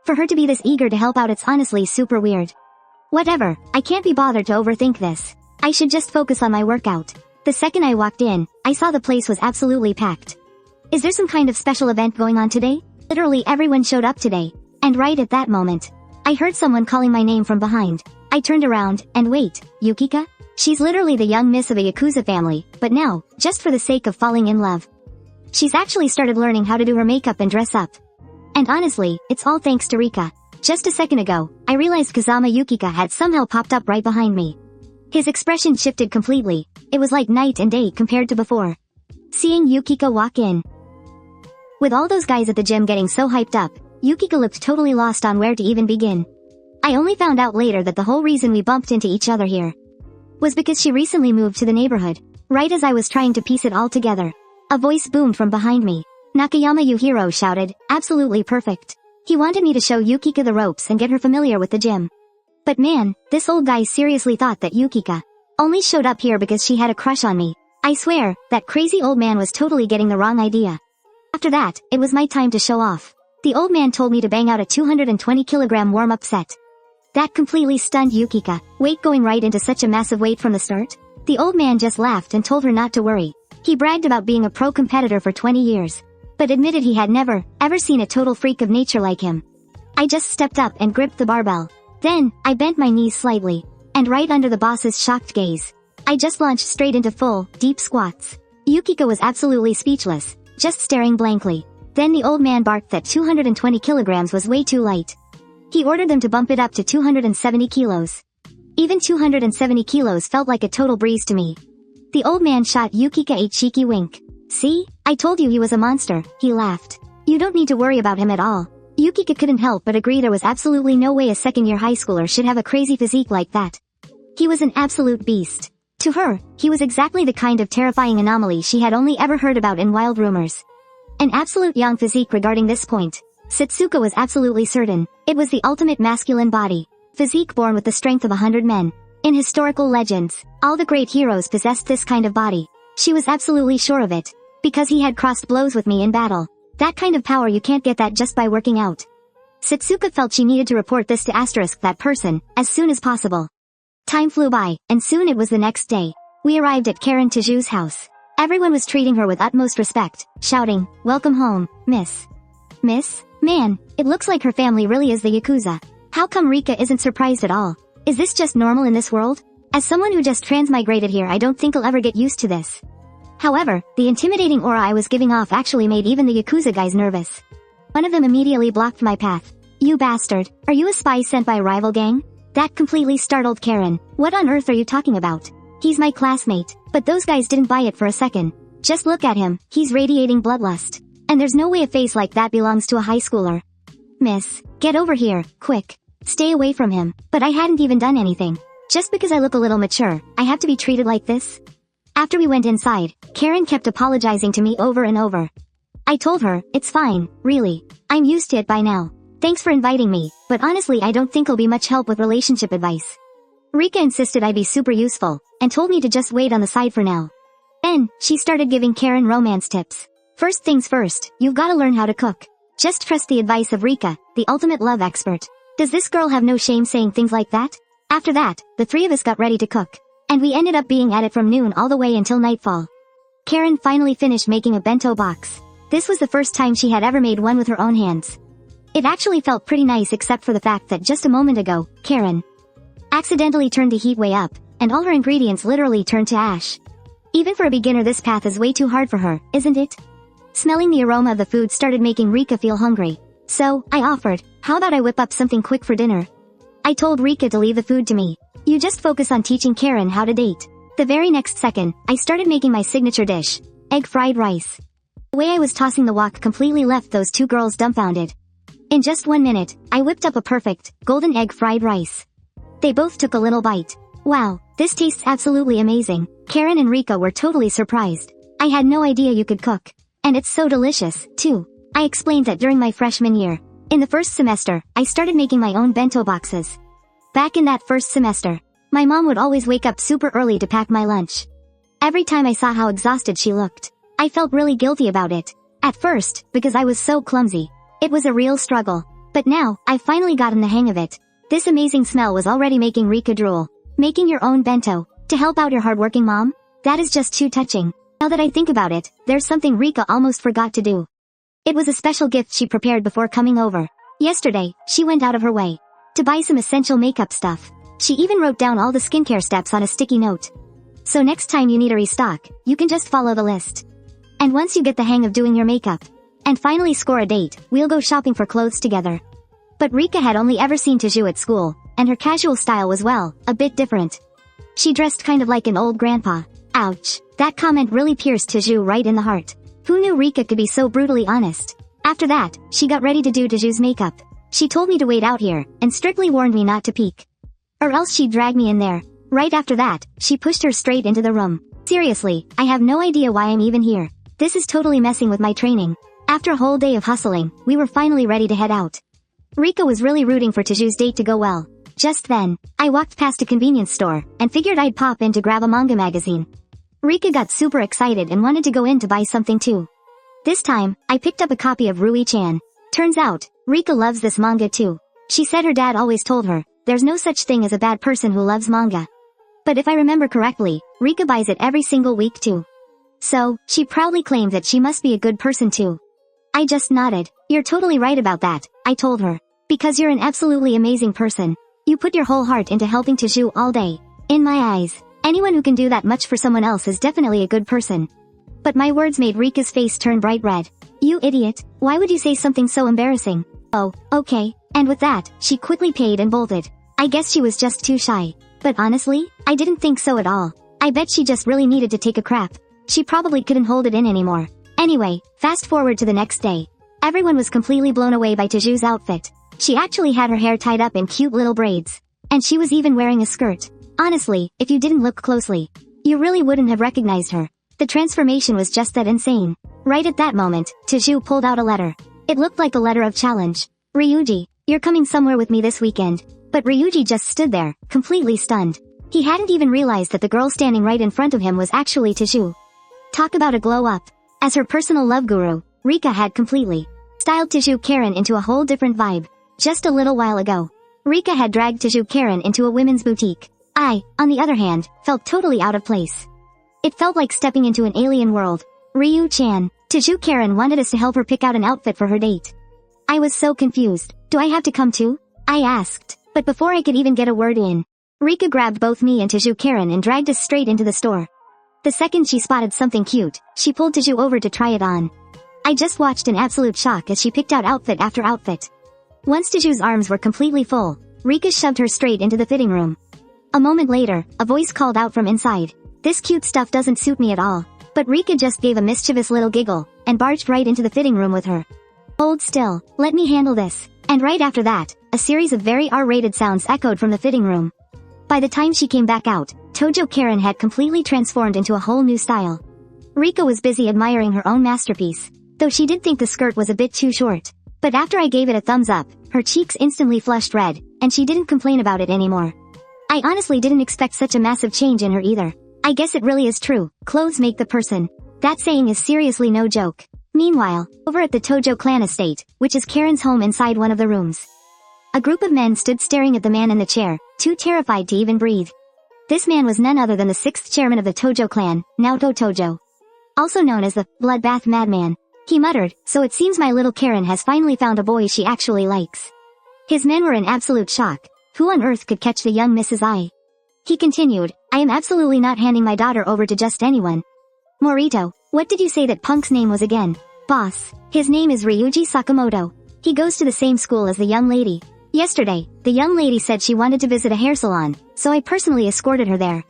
For her to be this eager to help out, it's honestly super weird. Whatever, I can't be bothered to overthink this. I should just focus on my workout. The second I walked in, I saw the place was absolutely packed. Is there some kind of special event going on today? Literally everyone showed up today. And right at that moment, I heard someone calling my name from behind. I turned around, and wait, Yukika? She's literally the young miss of a Yakuza family, but now, just for the sake of falling in love, she's actually started learning how to do her makeup and dress up. And honestly, it's all thanks to Rika. Just a second ago, I realized Kazama Yukika had somehow popped up right behind me. His expression shifted completely. It was like night and day compared to before. Seeing Yukika walk in, with all those guys at the gym getting so hyped up, Yukika looked totally lost on where to even begin. I only found out later that the whole reason we bumped into each other here was because she recently moved to the neighborhood. Right as I was trying to piece it all together, a voice boomed from behind me. Nakayama Yuhiro shouted, absolutely perfect. He wanted me to show Yukika the ropes and get her familiar with the gym. But man, this old guy seriously thought that Yukika only showed up here because she had a crush on me. I swear, that crazy old man was totally getting the wrong idea. After that, it was my time to show off. The old man told me to bang out a 220-kilogram warm-up set. That completely stunned Yukika. Weight going right into such a massive weight from the start? The old man just laughed and told her not to worry. He bragged about being a pro competitor for 20 years, but admitted he had never, ever seen a total freak of nature like him. I just stepped up and gripped the barbell. Then, I bent my knees slightly, and right under the boss's shocked gaze, I just launched straight into full, deep squats. Yukika was absolutely speechless, just staring blankly. Then the old man barked that 220 kilograms was way too light. He ordered them to bump it up to 270 kilos. Even 270 kilos felt like a total breeze to me. The old man shot Yukika a cheeky wink. See? I told you he was a monster, he laughed. You don't need to worry about him at all. Yukika couldn't help but agree there was absolutely no way a second-year high schooler should have a crazy physique like that. He was an absolute beast. To her, he was exactly the kind of terrifying anomaly she had only ever heard about in wild rumors. An absolute yang physique. Regarding this point, Setsuko was absolutely certain. It was the ultimate masculine body. Physique born with the strength of 100 men. In historical legends, all the great heroes possessed this kind of body. She was absolutely sure of it, because he had crossed blows with me in battle. That kind of power, you can't get that just by working out. Setsuko felt she needed to report this to that person, as soon as possible. Time flew by, and soon it was the next day. We arrived at Karen Taju's house. Everyone was treating her with utmost respect, shouting, "Welcome home, miss." Miss? Man, it looks like her family really is the Yakuza. How come Rika isn't surprised at all? Is this just normal in this world? As someone who just transmigrated here, I don't think I'll ever get used to this. However, the intimidating aura I was giving off actually made even the Yakuza guys nervous. One of them immediately blocked my path. You bastard, are you a spy sent by a rival gang? That completely startled Karen. What on earth are you talking about? He's my classmate. But those guys didn't buy it for a second. Just look at him, he's radiating bloodlust. And there's no way a face like that belongs to a high schooler. Miss, get over here, quick. Stay away from him. But I hadn't even done anything. Just because I look a little mature, I have to be treated like this? After we went inside, Karen kept apologizing to me over and over. I told her, it's fine, really. I'm used to it by now. Thanks for inviting me, but honestly I don't think I'll be much help with relationship advice. Rika insisted I'd be super useful, and told me to just wait on the side for now. Then, she started giving Karen romance tips. First things first, you've gotta learn how to cook. Just trust the advice of Rika, the ultimate love expert. Does this girl have no shame saying things like that? After that, the three of us got ready to cook. And we ended up being at it from noon all the way until nightfall. Karen finally finished making a bento box. This was the first time she had ever made one with her own hands. It actually felt pretty nice except for the fact that just a moment ago, Karen accidentally turned the heat way up, and all her ingredients literally turned to ash. Even for a beginner this path is way too hard for her, isn't it? Smelling the aroma of the food started making Rika feel hungry. So, I offered, how about I whip up something quick for dinner? I told Rika to leave the food to me. You just focus on teaching Karen how to date. The very next second, I started making my signature dish, egg fried rice. The way I was tossing the wok completely left those two girls dumbfounded. In just 1 minute, I whipped up a perfect, golden egg fried rice. They both took a little bite. Wow, this tastes absolutely amazing. Karen and Rika were totally surprised. I had no idea you could cook. And it's so delicious, too. I explained that during my freshman year. In the first semester, I started making my own bento boxes. Back in that first semester, my mom would always wake up super early to pack my lunch. Every time I saw how exhausted she looked, I felt really guilty about it. At first, because I was so clumsy. It was a real struggle. But now, I've finally gotten the hang of it. This amazing smell was already making Rika drool. Making your own bento, to help out your hardworking mom? That is just too touching. Now that I think about it, there's something Rika almost forgot to do. It was a special gift she prepared before coming over. Yesterday, she went out of her way to buy some essential makeup stuff. She even wrote down all the skincare steps on a sticky note. So next time you need a restock, you can just follow the list. And once you get the hang of doing your makeup, and finally score a date, we'll go shopping for clothes together. But Rika had only ever seen Taju at school, and her casual style was well, a bit different. She dressed kind of like an old grandpa. Ouch. That comment really pierced Taju right in the heart. Who knew Rika could be so brutally honest? After that, she got ready to do Taju's makeup. She told me to wait out here, and strictly warned me not to peek. Or else she'd drag me in there. Right after that, she pushed her straight into the room. Seriously, I have no idea why I'm even here. This is totally messing with my training. After a whole day of hustling, we were finally ready to head out. Rika was really rooting for Taju's date to go well. Just then, I walked past a convenience store, and figured I'd pop in to grab a manga magazine. Rika got super excited and wanted to go in to buy something too. This time, I picked up a copy of Rui-chan. Turns out, Rika loves this manga too. She said her dad always told her, there's no such thing as a bad person who loves manga. But if I remember correctly, Rika buys it every single week too. So, she proudly claimed that she must be a good person too. I just nodded. You're totally right about that, I told her. Because you're an absolutely amazing person. You put your whole heart into helping Taju all day. In my eyes, anyone who can do that much for someone else is definitely a good person. But my words made Rika's face turn bright red. You idiot, why would you say something so embarrassing? Oh, okay. And with that, she quickly paid and bolted. I guess she was just too shy. But honestly, I didn't think so at all. I bet she just really needed to take a crap. She probably couldn't hold it in anymore. Anyway, fast forward to the next day. Everyone was completely blown away by Taju's outfit. She actually had her hair tied up in cute little braids. And she was even wearing a skirt. Honestly, if you didn't look closely, you really wouldn't have recognized her. The transformation was just that insane. Right at that moment, Taju pulled out a letter. It looked like a letter of challenge. Ryuji, you're coming somewhere with me this weekend. But Ryuji just stood there, completely stunned. He hadn't even realized that the girl standing right in front of him was actually Taju. Talk about a glow up. As her personal love guru, Rika had completely styled Taju Karen into a whole different vibe. Just a little while ago, Rika had dragged Taju Karen into a women's boutique. I, on the other hand, felt totally out of place. It felt like stepping into an alien world. Ryu-chan, Taju Karen wanted us to help her pick out an outfit for her date. I was so confused. Do I have to come too? I asked. But before I could even get a word in, Rika grabbed both me and Taju Karen and dragged us straight into the store. The second she spotted something cute, she pulled Taju over to try it on. I just watched in absolute shock as she picked out outfit after outfit. Once Taju's arms were completely full, Rika shoved her straight into the fitting room. A moment later, a voice called out from inside. This cute stuff doesn't suit me at all. But Rika just gave a mischievous little giggle, and barged right into the fitting room with her. Hold still, let me handle this. And right after that, a series of very R-rated sounds echoed from the fitting room. By the time she came back out, Tojo Karen had completely transformed into a whole new style. Rika was busy admiring her own masterpiece. though she did think the skirt was a bit too short. But after I gave it a thumbs up, her cheeks instantly flushed red, and she didn't complain about it anymore. I honestly didn't expect such a massive change in her either. I guess it really is true, clothes make the person. That saying is seriously no joke. Meanwhile, over at the Tojo clan estate, which is Karen's home inside one of the rooms, a group of men stood staring at the man in the chair, too terrified to even breathe. This man was none other than the 6th chairman of the Tojo clan, Naoto Tojo, also known as the Bloodbath Madman. He muttered, "So it seems my little Karen has finally found a boy she actually likes." His men were in absolute shock. Who on earth could catch the young Mrs. I? He continued, "I am absolutely not handing my daughter over to just anyone." "Morito, what did you say that punk's name was again?" "Boss, his name is Ryuji Sakamoto. He goes to the same school as the young lady. Yesterday, the young lady said she wanted to visit a hair salon, so I personally escorted her there.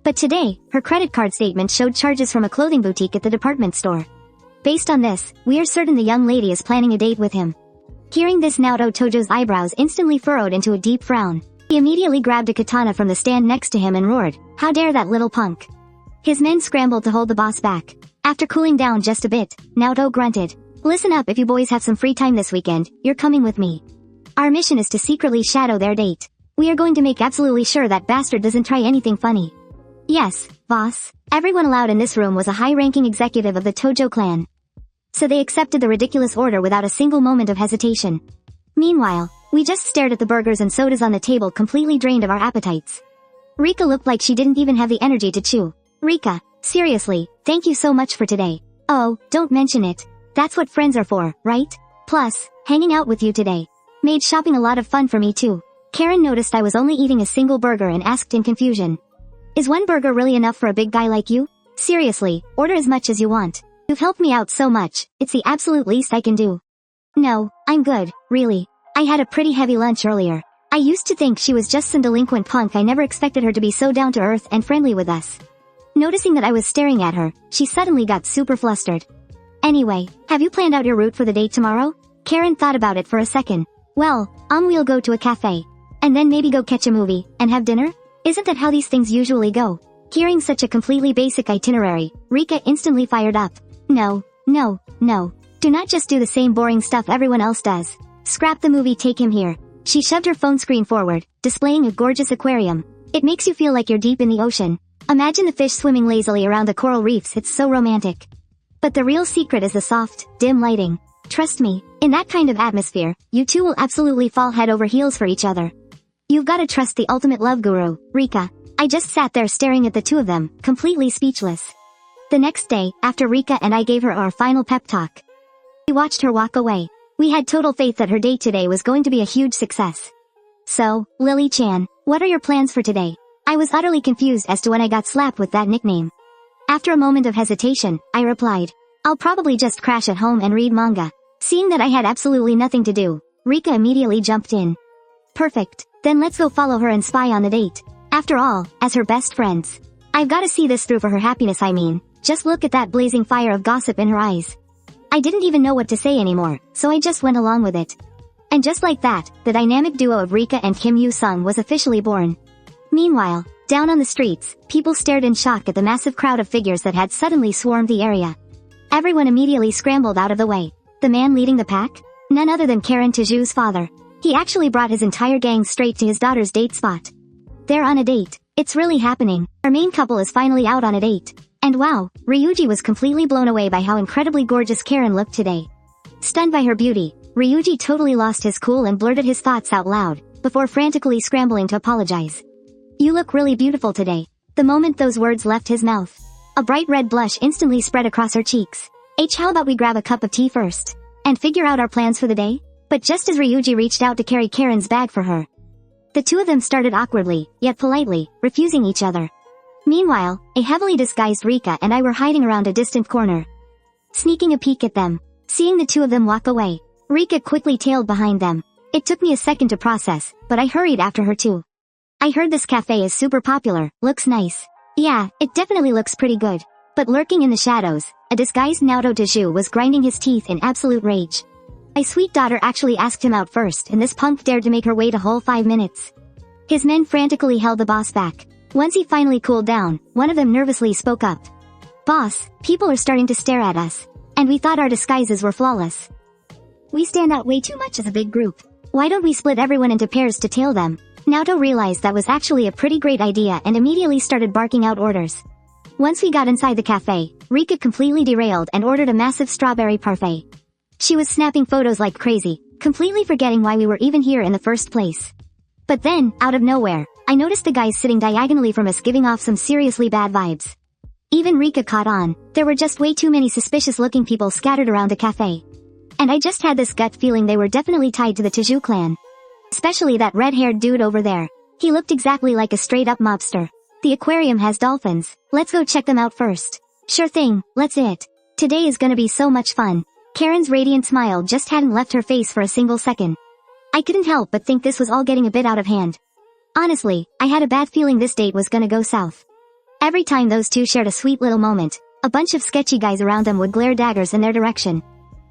But today, her credit card statement showed charges from a clothing boutique at the department store. Based on this, we are certain the young lady is planning a date with him." Hearing this, Naoto Tojo's eyebrows instantly furrowed into a deep frown. He immediately grabbed a katana from the stand next to him and roared, "How dare that little punk!" His men scrambled to hold the boss back. After cooling down just a bit, Naoto grunted, "Listen up, if you boys have some free time this weekend, you're coming with me. Our mission is to secretly shadow their date. We are going to make absolutely sure that bastard doesn't try anything funny." "Yes, boss." Everyone allowed in this room was a high-ranking executive of the Tojo clan, so they accepted the ridiculous order without a single moment of hesitation. Meanwhile, we just stared at the burgers and sodas on the table, completely drained of our appetites. Rika looked like she didn't even have the energy to chew. "Rika, seriously, thank you so much for today." "Oh, don't mention it. That's what friends are for, right? Plus, hanging out with you today made shopping a lot of fun for me too." Karen noticed I was only eating a single burger and asked in confusion, "Is one burger really enough for a big guy like you? Seriously, order as much as you want. You've helped me out so much, it's the absolute least I can do." "No, I'm good, really. I had a pretty heavy lunch earlier. I used to think she was just some delinquent punk. I never expected her to be so down to earth and friendly with us." Noticing that I was staring at her, she suddenly got super flustered. "Anyway, have you planned out your route for the date tomorrow?" Karen thought about it for a second. "Well, we'll go to a cafe. And then maybe go catch a movie, and have dinner? Isn't that how these things usually go?" Hearing such a completely basic itinerary, Rika instantly fired up. No. Do not just do the same boring stuff everyone else does. Scrap the movie, take him here. She shoved her phone screen forward, displaying a gorgeous aquarium. It makes you feel like you're deep in the ocean. Imagine the fish swimming lazily around the coral reefs. It's so romantic. But the real secret is the soft, dim lighting. Trust me, in that kind of atmosphere, you two will absolutely fall head over heels for each other. You've gotta trust the ultimate love guru, Rika. I just sat there staring at the two of them, completely speechless. The next day, after Rika and I gave her our final pep talk, we watched her walk away. We had total faith that her date today was going to be a huge success. "So, Lily-chan, what are your plans for today?" I was utterly confused as to when I got slapped with that nickname. After a moment of hesitation, I replied, "I'll probably just crash at home and read manga." Seeing that I had absolutely nothing to do, Rika immediately jumped in. "Perfect, then let's go follow her and spy on the date. After all, as her best friends, I've gotta see this through for her happiness. I mean, just look at that blazing fire of gossip in her eyes." I didn't even know what to say anymore, so I just went along with it. And just like that, the dynamic duo of Rika and Kim Yu-sung was officially born. Meanwhile, down on the streets, people stared in shock at the massive crowd of figures that had suddenly swarmed the area. Everyone immediately scrambled out of the way. The man leading the pack? None other than Karen Taju's father. He actually brought his entire gang straight to his daughter's date spot. They're on a date. It's really happening. Our main couple is finally out on a date. And wow, Ryuji was completely blown away by how incredibly gorgeous Karen looked today. Stunned by her beauty, Ryuji totally lost his cool and blurted his thoughts out loud, before frantically scrambling to apologize. "You look really beautiful today." The moment those words left his mouth, a bright red blush instantly spread across her cheeks. How about we grab a cup of tea first? And figure out our plans for the day? But just as Ryuji reached out to carry Karen's bag for her, the two of them started awkwardly, yet politely, refusing each other. Meanwhile, a heavily disguised Rika and I were hiding around a distant corner, sneaking a peek at them. Seeing the two of them walk away, Rika quickly tailed behind them. It took me a second to process, but I hurried after her too. "I heard this cafe is super popular, looks nice." "Yeah, it definitely looks pretty good." But lurking in the shadows, a disguised Naoto Taju was grinding his teeth in absolute rage. My sweet daughter actually asked him out first, and this punk dared to make her wait a whole 5 minutes. His men frantically held the boss back. Once he finally cooled down, one of them nervously spoke up. "Boss, people are starting to stare at us." And we thought our disguises were flawless. We stand out way too much as a big group. Why don't we split everyone into pairs to tail them? Naoto realized that was actually a pretty great idea and immediately started barking out orders. Once we got inside the cafe, Rika completely derailed and ordered a massive strawberry parfait. She was snapping photos like crazy, completely forgetting why we were even here in the first place. But then, out of nowhere, I noticed the guys sitting diagonally from us giving off some seriously bad vibes. Even Rika caught on. There were just way too many suspicious-looking people scattered around the cafe. And I just had this gut feeling they were definitely tied to the Tiju clan. Especially that red-haired dude over there. He looked exactly like a straight-up mobster. The aquarium has dolphins. Let's go check them out first. Sure thing, let's it. Today is gonna be so much fun. Karen's radiant smile just hadn't left her face for a single second. I couldn't help but think this was all getting a bit out of hand. Honestly, I had a bad feeling this date was gonna go south. Every time those two shared a sweet little moment, a bunch of sketchy guys around them would glare daggers in their direction.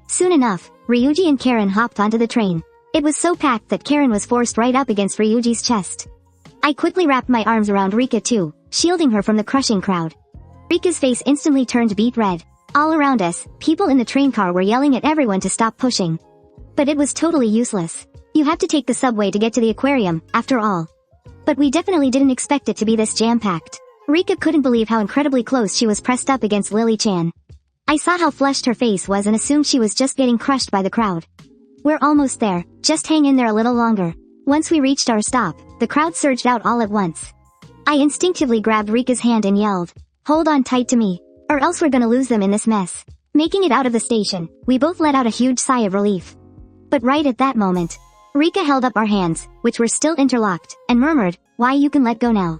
Soon enough, Ryuji and Karen hopped onto the train. It was so packed that Karen was forced right up against Ryuji's chest. I quickly wrapped my arms around Rika too, shielding her from the crushing crowd. Rika's face instantly turned beet red. All around us, people in the train car were yelling at everyone to stop pushing. But it was totally useless. You have to take the subway to get to the aquarium, after all. But we definitely didn't expect it to be this jam-packed. Rika couldn't believe how incredibly close she was pressed up against Lily-chan. I saw how flushed her face was and assumed she was just getting crushed by the crowd. We're almost there, just hang in there a little longer. Once we reached our stop, the crowd surged out all at once. I instinctively grabbed Rika's hand and yelled, "Hold on tight to me, or else we're gonna lose them in this mess." Making it out of the station, we both let out a huge sigh of relief. But right at that moment, Rika held up our hands, which were still interlocked, and murmured, "Why, you can let go now."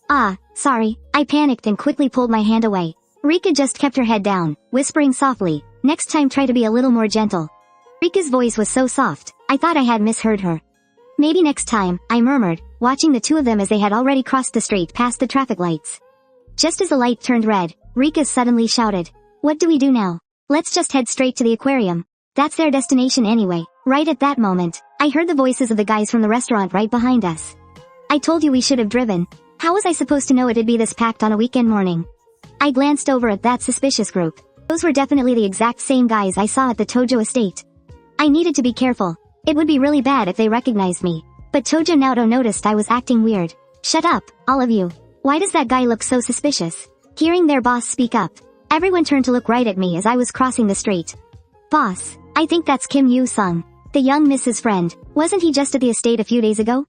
"Ah, sorry." I panicked and quickly pulled my hand away. Rika just kept her head down, whispering softly, "Next time try to be a little more gentle." Rika's voice was so soft, I thought I had misheard her. "Maybe next time," I murmured, watching the two of them as they had already crossed the street past the traffic lights. Just as the light turned red, Rika suddenly shouted, "What do we do now? Let's just head straight to the aquarium. That's their destination anyway." Right at that moment, I heard the voices of the guys from the restaurant right behind us. "I told you we should have driven. How was I supposed to know it'd be this packed on a weekend morning?" I glanced over at that suspicious group. Those were definitely the exact same guys I saw at the Tojo estate. I needed to be careful. It would be really bad if they recognized me. But Tojo Naoto noticed I was acting weird. "Shut up, all of you. Why does that guy look so suspicious?" Hearing their boss speak up, everyone turned to look right at me as I was crossing the street. "Boss, I think that's Kim Yu-sung. The young Mrs. Friend. Wasn't he just at the estate a few days ago?"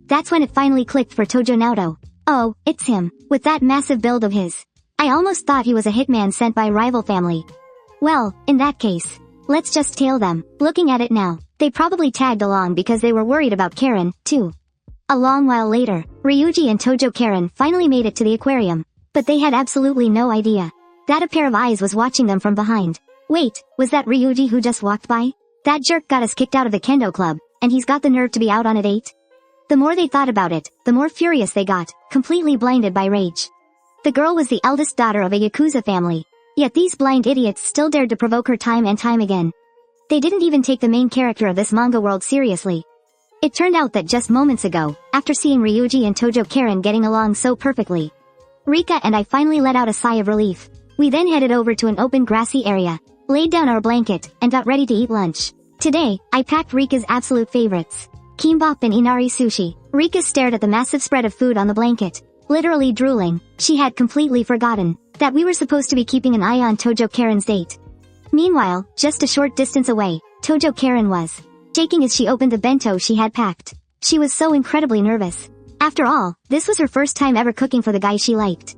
That's when it finally clicked for Tojo Naoto. Oh, it's him, with that massive build of his. I almost thought he was a hitman sent by a rival family. Well, in that case, let's just tail them. Looking at it now, they probably tagged along because they were worried about Karen, too. A long while later, Ryuji and Tojo Karen finally made it to the aquarium. But they had absolutely no idea that a pair of eyes was watching them from behind. Wait, was that Ryuji who just walked by? That jerk got us kicked out of the kendo club, and he's got the nerve to be out on a date? The more they thought about it, the more furious they got, completely blinded by rage. The girl was the eldest daughter of a Yakuza family. Yet these blind idiots still dared to provoke her time and time again. They didn't even take the main character of this manga world seriously. It turned out that just moments ago, after seeing Ryuji and Tojo Karen getting along so perfectly, Rika and I finally let out a sigh of relief. We then headed over to an open grassy area, laid down our blanket, and got ready to eat lunch. Today, I packed Rika's absolute favorites, kimbap and inari sushi. Rika stared at the massive spread of food on the blanket, literally drooling. She had completely forgotten that we were supposed to be keeping an eye on Tojo Karen's date. Meanwhile, just a short distance away, Tojo Karen was shaking as she opened the bento she had packed. She was so incredibly nervous. After all, this was her first time ever cooking for the guy she liked.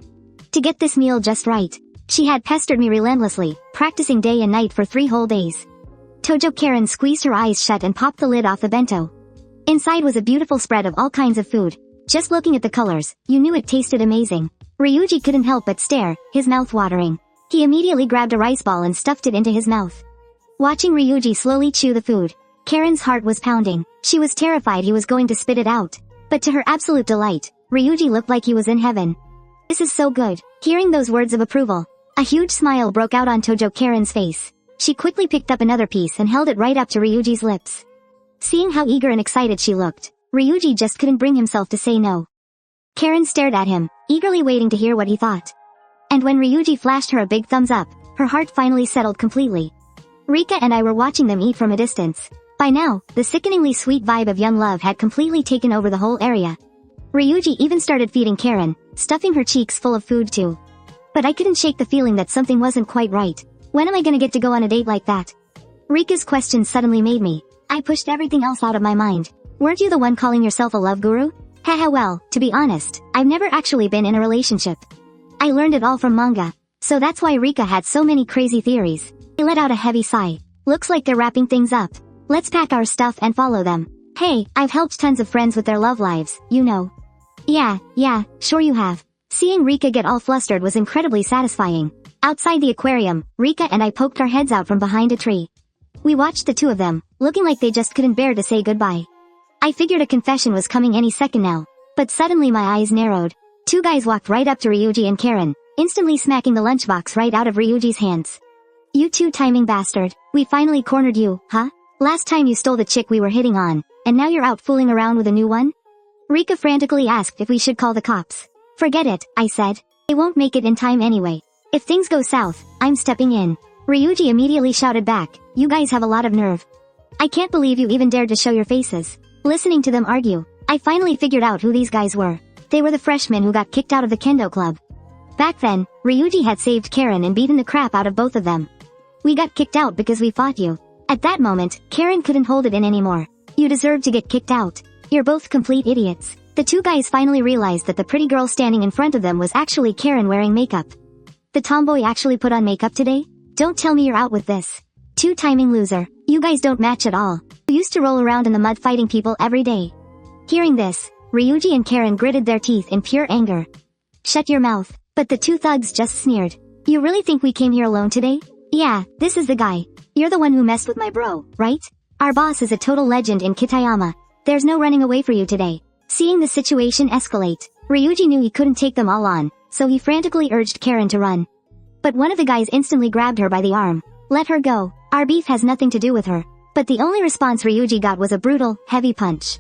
To get this meal just right, she had pestered me relentlessly, practicing day and night for 3 whole days. Tojo Karen squeezed her eyes shut and popped the lid off the bento. Inside was a beautiful spread of all kinds of food. Just looking at the colors, you knew it tasted amazing. Ryuji couldn't help but stare, his mouth watering. He immediately grabbed a rice ball and stuffed it into his mouth. Watching Ryuji slowly chew the food, Karen's heart was pounding. She was terrified he was going to spit it out. But to her absolute delight, Ryuji looked like he was in heaven. "This is so good." Hearing those words of approval, a huge smile broke out on Tojo Karen's face. She quickly picked up another piece and held it right up to Ryuji's lips. Seeing how eager and excited she looked, Ryuji just couldn't bring himself to say no. Karen stared at him, eagerly waiting to hear what he thought. And when Ryuji flashed her a big thumbs up, her heart finally settled completely. Rika and I were watching them eat from a distance. By now, the sickeningly sweet vibe of young love had completely taken over the whole area. Ryuji even started feeding Karen, stuffing her cheeks full of food too. But I couldn't shake the feeling that something wasn't quite right. When am I gonna get to go on a date like that? Rika's question suddenly made me. I pushed everything else out of my mind. Weren't you the one calling yourself a love guru? Haha, well, to be honest, I've never actually been in a relationship. I learned it all from manga. So that's why Rika had so many crazy theories. I let out a heavy sigh. Looks like they're wrapping things up. Let's pack our stuff and follow them. Hey, I've helped tons of friends with their love lives, you know. Yeah, sure you have. Seeing Rika get all flustered was incredibly satisfying. Outside the aquarium, Rika and I poked our heads out from behind a tree. We watched the two of them, looking like they just couldn't bear to say goodbye. I figured a confession was coming any second now. But suddenly my eyes narrowed. Two guys walked right up to Ryuji and Karen, instantly smacking the lunchbox right out of Ryuji's hands. You two timing bastard, we finally cornered you, huh? Last time you stole the chick we were hitting on, and now you're out fooling around with a new one? Rika frantically asked if we should call the cops. Forget it, I said. They won't make it in time anyway. If things go south, I'm stepping in. Ryuji immediately shouted back, you guys have a lot of nerve. I can't believe you even dared to show your faces. Listening to them argue, I finally figured out who these guys were. They were the freshmen who got kicked out of the kendo club. Back then, Ryuji had saved Karen and beaten the crap out of both of them. We got kicked out because we fought you. At that moment, Karen couldn't hold it in anymore. You deserve to get kicked out. You're both complete idiots. The two guys finally realized that the pretty girl standing in front of them was actually Karen wearing makeup. The tomboy actually put on makeup today? Don't tell me you're out with this. Two timing loser. You guys don't match at all. You used to roll around in the mud fighting people every day. Hearing this, Ryuji and Karen gritted their teeth in pure anger. Shut your mouth. But the two thugs just sneered. You really think we came here alone today? Yeah, this is the guy. You're the one who messed with my bro, right? Our boss is a total legend in Kitayama. There's no running away for you today. Seeing the situation escalate, Ryuji knew he couldn't take them all on, so he frantically urged Karen to run. But one of the guys instantly grabbed her by the arm. Let her go. Our beef has nothing to do with her. But the only response Ryuji got was a brutal, heavy punch.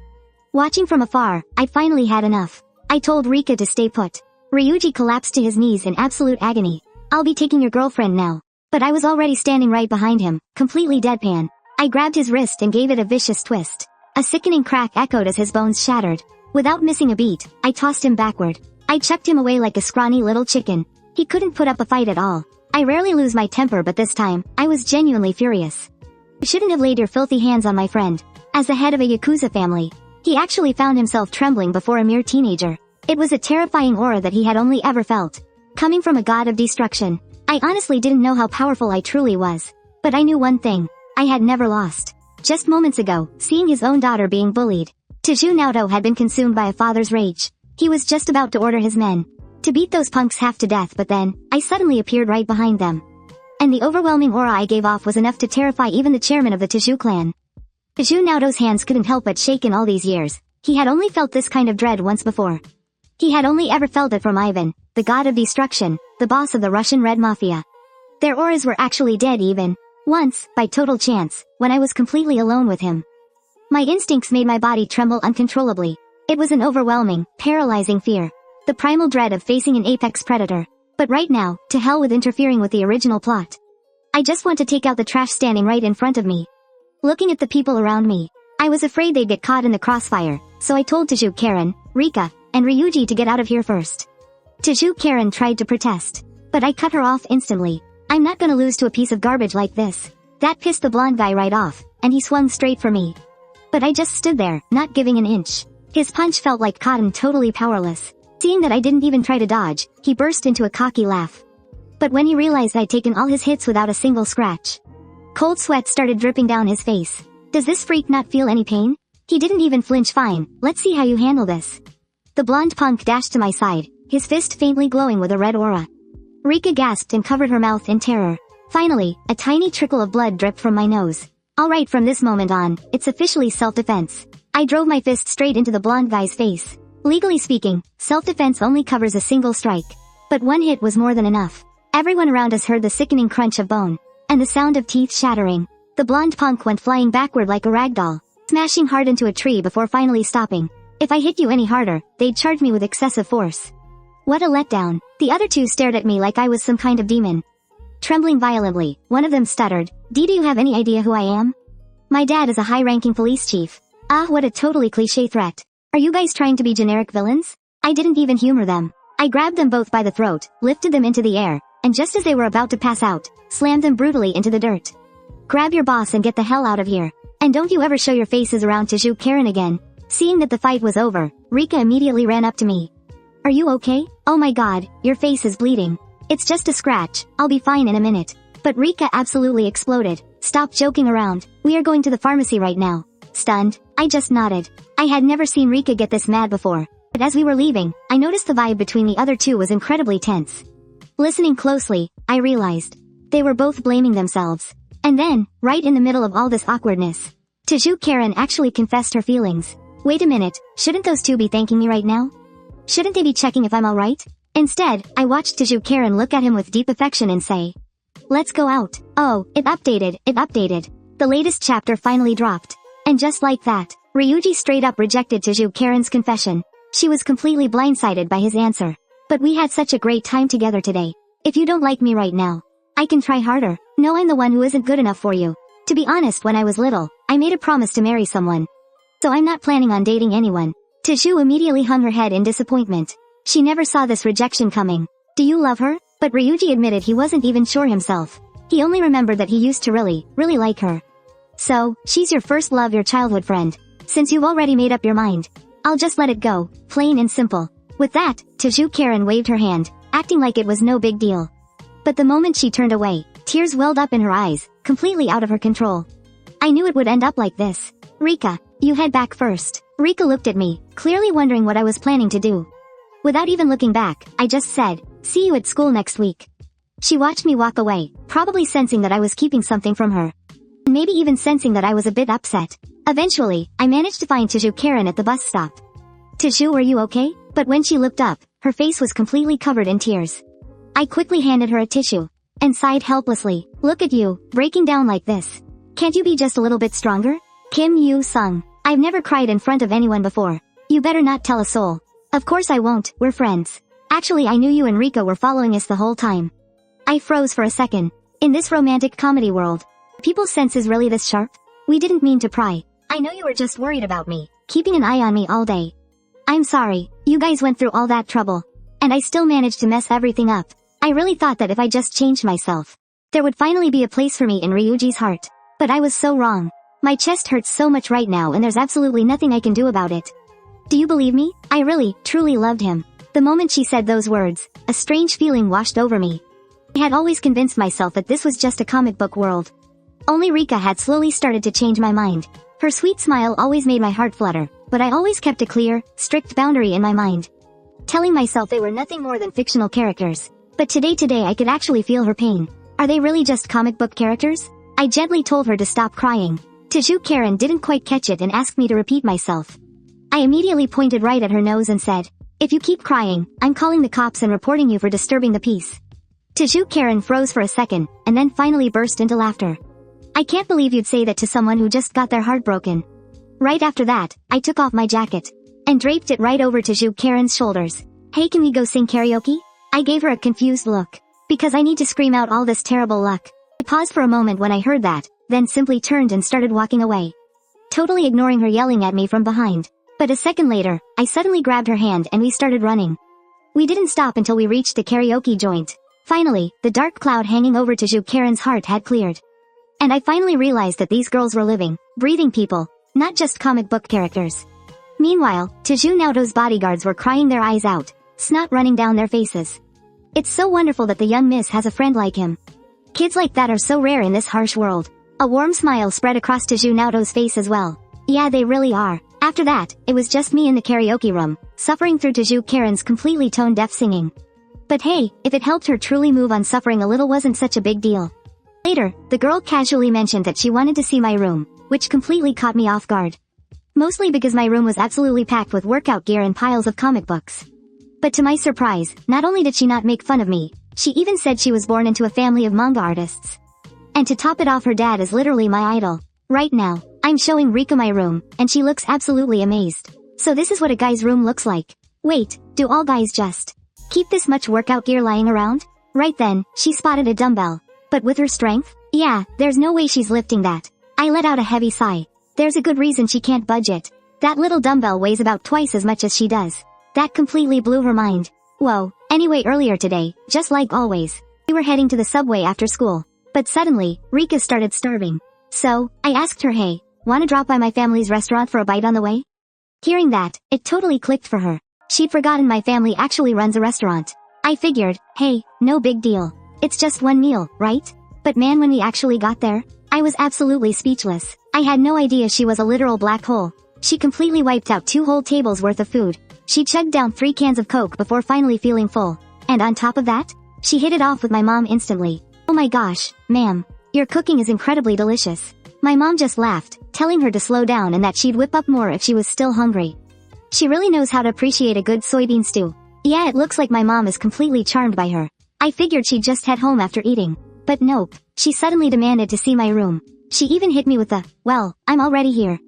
Watching from afar, I finally had enough. I told Rika to stay put. Ryuji collapsed to his knees in absolute agony. I'll be taking your girlfriend now. But I was already standing right behind him, completely deadpan. I grabbed his wrist and gave it a vicious twist. A sickening crack echoed as his bones shattered. Without missing a beat, I tossed him backward. I chucked him away like a scrawny little chicken. He couldn't put up a fight at all. I rarely lose my temper, but this time, I was genuinely furious. You shouldn't have laid your filthy hands on my friend. As the head of a Yakuza family, he actually found himself trembling before a mere teenager. It was a terrifying aura that he had only ever felt. Coming from a god of destruction. I honestly didn't know how powerful I truly was. But I knew one thing. I had never lost. Just moments ago, seeing his own daughter being bullied, Teju Naoto had been consumed by a father's rage. He was just about to order his men to beat those punks half to death, but then, I suddenly appeared right behind them. And the overwhelming aura I gave off was enough to terrify even the chairman of the Teju clan. Teju Naoto's hands couldn't help but shake in all these years. He had only felt this kind of dread once before. He had only ever felt it from Ivan, the god of destruction, the boss of the Russian Red Mafia. Their auras were actually dead even. Once, by total chance, when I was completely alone with him. My instincts made my body tremble uncontrollably. It was an overwhelming, paralyzing fear. The primal dread of facing an apex predator. But right now, to hell with interfering with the original plot. I just want to take out the trash standing right in front of me. Looking at the people around me, I was afraid they'd get caught in the crossfire, so I told Teju, Karen, Rika, and Ryuji to get out of here first. Teju Karen tried to protest, but I cut her off instantly. I'm not gonna lose to a piece of garbage like this. That pissed the blonde guy right off, and he swung straight for me. But I just stood there, not giving an inch. His punch felt like cotton, totally powerless. Seeing that I didn't even try to dodge, he burst into a cocky laugh. But when he realized I'd taken all his hits without a single scratch, cold sweat started dripping down his face. Does this freak not feel any pain? He didn't even flinch. Fine, let's see how you handle this. The blonde punk dashed to my side, his fist faintly glowing with a red aura. Rika gasped and covered her mouth in terror. Finally, a tiny trickle of blood dripped from my nose. Alright, from this moment on, it's officially self-defense. I drove my fist straight into the blonde guy's face. Legally speaking, self-defense only covers a single strike. But one hit was more than enough. Everyone around us heard the sickening crunch of bone, and the sound of teeth shattering. The blonde punk went flying backward like a ragdoll, smashing hard into a tree before finally stopping. If I hit you any harder, they'd charge me with excessive force. What a letdown. The other two stared at me like I was some kind of demon. Trembling violently, one of them stuttered, Do you have any idea who I am? My dad is a high-ranking police chief. Ah, what a totally cliché threat. Are you guys trying to be generic villains? I didn't even humor them. I grabbed them both by the throat, lifted them into the air, and just as they were about to pass out, slammed them brutally into the dirt. Grab your boss and get the hell out of here. And don't you ever show your faces around Tiju Karen again. Seeing that the fight was over, Rika immediately ran up to me. Are you okay? Oh my god, your face is bleeding. It's just a scratch, I'll be fine in a minute. But Rika absolutely exploded. Stop joking around, we are going to the pharmacy right now. Stunned, I just nodded. I had never seen Rika get this mad before. But as we were leaving, I noticed the vibe between the other two was incredibly tense. Listening closely, I realized they were both blaming themselves. And then, right in the middle of all this awkwardness, Tiju Karen actually confessed her feelings. Wait a minute, shouldn't those two be thanking me right now? Shouldn't they be checking if I'm alright? Instead, I watched Tiju Karen look at him with deep affection and say, Let's go out. Oh, it updated. The latest chapter finally dropped. And just like that, Ryuji straight up rejected Tiju Karen's confession. She was completely blindsided by his answer. But we had such a great time together today. If you don't like me right now, I can try harder. No, I'm the one who isn't good enough for you. To be honest, when I was little, I made a promise to marry someone. So I'm not planning on dating anyone. Tiju immediately hung her head in disappointment. She never saw this rejection coming. Do you love her? But Ryuji admitted he wasn't even sure himself. He only remembered that he used to really like her. So, she's your first love, your childhood friend. Since you've already made up your mind, I'll just let it go, plain and simple. With that, Tiju Karen waved her hand, acting like it was no big deal. But the moment she turned away, tears welled up in her eyes, completely out of her control. I knew it would end up like this. Rika, you head back first. Rika looked at me, clearly wondering what I was planning to do. Without even looking back, I just said, See you at school next week. She watched me walk away, probably sensing that I was keeping something from her. And maybe even sensing that I was a bit upset. Eventually, I managed to find Tiju Karen at the bus stop. Tiju, are you okay? But when she looked up, her face was completely covered in tears. I quickly handed her a tissue, and sighed helplessly. Look at you, breaking down like this. Can't you be just a little bit stronger? Kim Yu-sung. I've never cried in front of anyone before. You better not tell a soul. Of course I won't, we're friends. Actually, I knew you and Rika were following us the whole time. I froze for a second. In this romantic comedy world, people's sense is really this sharp? We didn't mean to pry. I know you were just worried about me, keeping an eye on me all day. I'm sorry, you guys went through all that trouble. And I still managed to mess everything up. I really thought that if I just changed myself, there would finally be a place for me in Ryuji's heart. But I was so wrong. My chest hurts so much right now and there's absolutely nothing I can do about it. Do you believe me? I really, truly loved him. The moment she said those words, a strange feeling washed over me. I had always convinced myself that this was just a comic book world. Only Rika had slowly started to change my mind. Her sweet smile always made my heart flutter, but I always kept a clear, strict boundary in my mind, telling myself they were nothing more than fictional characters. But today I could actually feel her pain. Are they really just comic book characters? I gently told her to stop crying. Tiju Karen didn't quite catch it and asked me to repeat myself. I immediately pointed right at her nose and said, If you keep crying, I'm calling the cops and reporting you for disturbing the peace. Tiju Karen froze for a second, and then finally burst into laughter. I can't believe you'd say that to someone who just got their heart broken. Right after that, I took off my jacket, and draped it right over Tiju Karen's shoulders. Hey, can we go sing karaoke? I gave her a confused look. Because I need to scream out all this terrible luck. I paused for a moment when I heard that, then simply turned and started walking away, totally ignoring her yelling at me from behind. But a second later, I suddenly grabbed her hand and we started running. We didn't stop until we reached the karaoke joint. Finally, the dark cloud hanging over Tiju Karen's heart had cleared. And I finally realized that these girls were living, breathing people, not just comic book characters. Meanwhile, Tiju Naoto's bodyguards were crying their eyes out, snot running down their faces. It's so wonderful that the young miss has a friend like him. Kids like that are so rare in this harsh world. A warm smile spread across Tiju Naoto's face as well. Yeah, they really are. After that, it was just me in the karaoke room, suffering through Tiju Karen's completely tone-deaf singing. But hey, if it helped her truly move on, suffering a little wasn't such a big deal. Later, the girl casually mentioned that she wanted to see my room, which completely caught me off guard. Mostly because my room was absolutely packed with workout gear and piles of comic books. But to my surprise, not only did she not make fun of me, she even said she was born into a family of manga artists. And to top it off, her dad is literally my idol. Right now, I'm showing Rika my room, and she looks absolutely amazed. So this is what a guy's room looks like. Wait, do all guys just keep this much workout gear lying around? Right then, she spotted a dumbbell. But with her strength? Yeah, there's no way she's lifting that. I let out a heavy sigh. There's a good reason she can't budge it. That little dumbbell weighs about twice as much as she does. That completely blew her mind. Whoa. Anyway, earlier today, just like always, we were heading to the subway after school. But suddenly, Rika started starving. So, I asked her, hey, wanna drop by my family's restaurant for a bite on the way? Hearing that, it totally clicked for her. She'd forgotten my family actually runs a restaurant. I figured, hey, no big deal. It's just one meal, right? But man, when we actually got there, I was absolutely speechless. I had no idea she was a literal black hole. She completely wiped out 2 whole tables worth of food. She chugged down 3 cans of Coke before finally feeling full. And on top of that, she hit it off with my mom instantly. Oh my gosh, ma'am, your cooking is incredibly delicious. My mom just laughed, telling her to slow down and that she'd whip up more if she was still hungry. She really knows how to appreciate a good soybean stew. Yeah, it looks like my mom is completely charmed by her. I figured she'd just head home after eating. But nope, she suddenly demanded to see my room. She even hit me with the, well, I'm already here.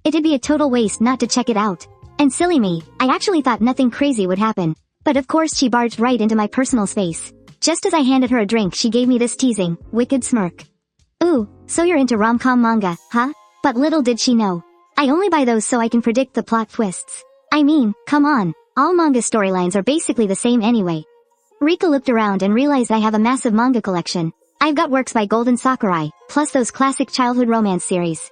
It'd be a total waste not to check it out. And silly me, I actually thought nothing crazy would happen. But of course she barged right into my personal space. Just as I handed her a drink, she gave me this teasing, wicked smirk. Ooh, so you're into rom-com manga, huh? But little did she know. I only buy those so I can predict the plot twists. I mean, come on, all manga storylines are basically the same anyway. Rika looked around and realized I have a massive manga collection. I've got works by Golden Sakurai, plus those classic childhood romance series.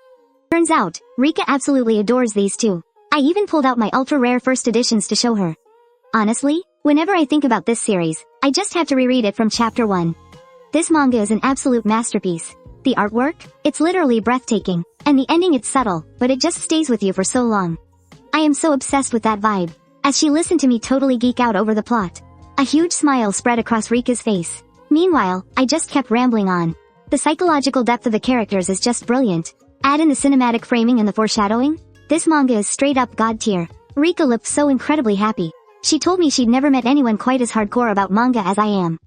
Turns out, Rika absolutely adores these too. I even pulled out my ultra-rare first editions to show her. Honestly, whenever I think about this series, I just have to reread it from chapter 1. This manga is an absolute masterpiece. The artwork? It's literally breathtaking. And the ending, it's subtle, but it just stays with you for so long. I am so obsessed with that vibe. As she listened to me totally geek out over the plot, a huge smile spread across Rika's face. Meanwhile, I just kept rambling on. The psychological depth of the characters is just brilliant. Add in the cinematic framing and the foreshadowing. This manga is straight up god tier. Rika looked so incredibly happy. She told me she'd never met anyone quite as hardcore about manga as I am.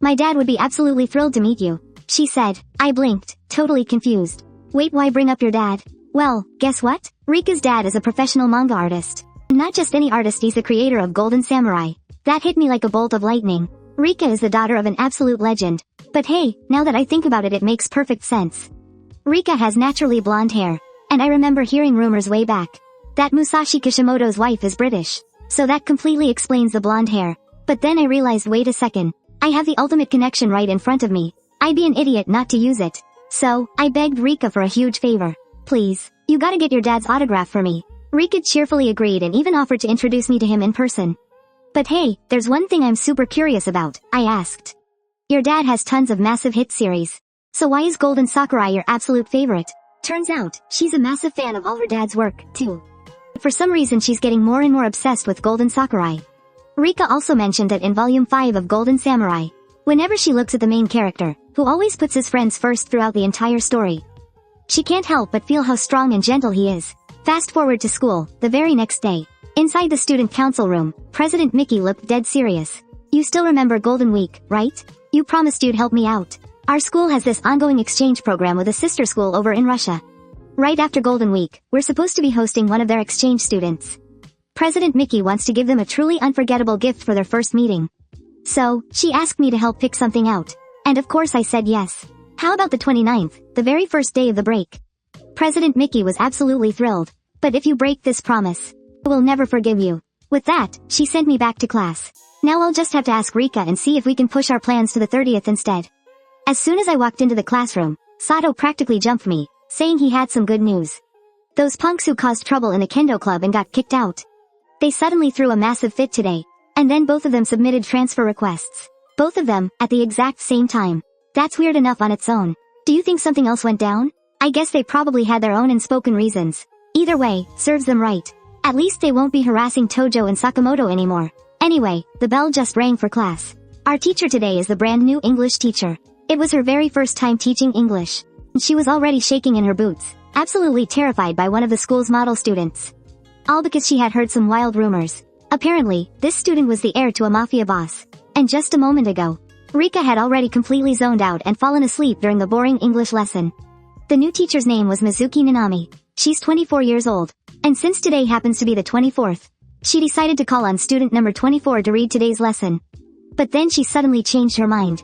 My dad would be absolutely thrilled to meet you, she said. I blinked, totally confused. Wait, why bring up your dad? Well, guess what? Rika's dad is a professional manga artist. Not just any artist, he's the creator of Golden Samurai. That hit me like a bolt of lightning. Rika is the daughter of an absolute legend. But hey, now that I think about it, it makes perfect sense. Rika has naturally blonde hair. And I remember hearing rumors way back that Musashi Kishimoto's wife is British. So that completely explains the blonde hair. But then I realized, wait a second. I have the ultimate connection right in front of me. I'd be an idiot not to use it. So, I begged Rika for a huge favor. Please, you gotta get your dad's autograph for me. Rika cheerfully agreed and even offered to introduce me to him in person. But hey, there's one thing I'm super curious about, I asked. Your dad has tons of massive hit series. So why is Golden Sakurai your absolute favorite? Turns out, she's a massive fan of all her dad's work, too. For some reason she's getting more and more obsessed with Golden Sakurai. Rika also mentioned that in Volume 5 of Golden Samurai, whenever she looks at the main character, who always puts his friends first throughout the entire story, she can't help but feel how strong and gentle he is. Fast forward to school, the very next day. Inside the student council room, President Mickey looked dead serious. You still remember Golden Week, right? You promised you'd help me out. Our school has this ongoing exchange program with a sister school over in Russia. Right after Golden Week, we're supposed to be hosting one of their exchange students. President Mickey wants to give them a truly unforgettable gift for their first meeting. So, she asked me to help pick something out. And of course I said yes. How about the 29th, the very first day of the break? President Mickey was absolutely thrilled. But if you break this promise, I will never forgive you. With that, she sent me back to class. Now I'll just have to ask Rika and see if we can push our plans to the 30th instead. As soon as I walked into the classroom, Sato practically jumped me, saying he had some good news. Those punks who caused trouble in the kendo club and got kicked out. They suddenly threw a massive fit today. And then both of them submitted transfer requests. Both of them, at the exact same time. That's weird enough on its own. Do you think something else went down? I guess they probably had their own unspoken reasons. Either way, serves them right. At least they won't be harassing Tojo and Sakamoto anymore. Anyway, the bell just rang for class. Our teacher today is the brand new English teacher. It was her very first time teaching English. And she was already shaking in her boots, absolutely terrified by one of the school's model students. All because she had heard some wild rumors. Apparently, this student was the heir to a mafia boss. And just a moment ago, Rika had already completely zoned out and fallen asleep during the boring English lesson. The new teacher's name was Mizuki Nanami. She's 24 years old. And since today happens to be the 24th, she decided to call on student number 24 to read today's lesson. But then she suddenly changed her mind.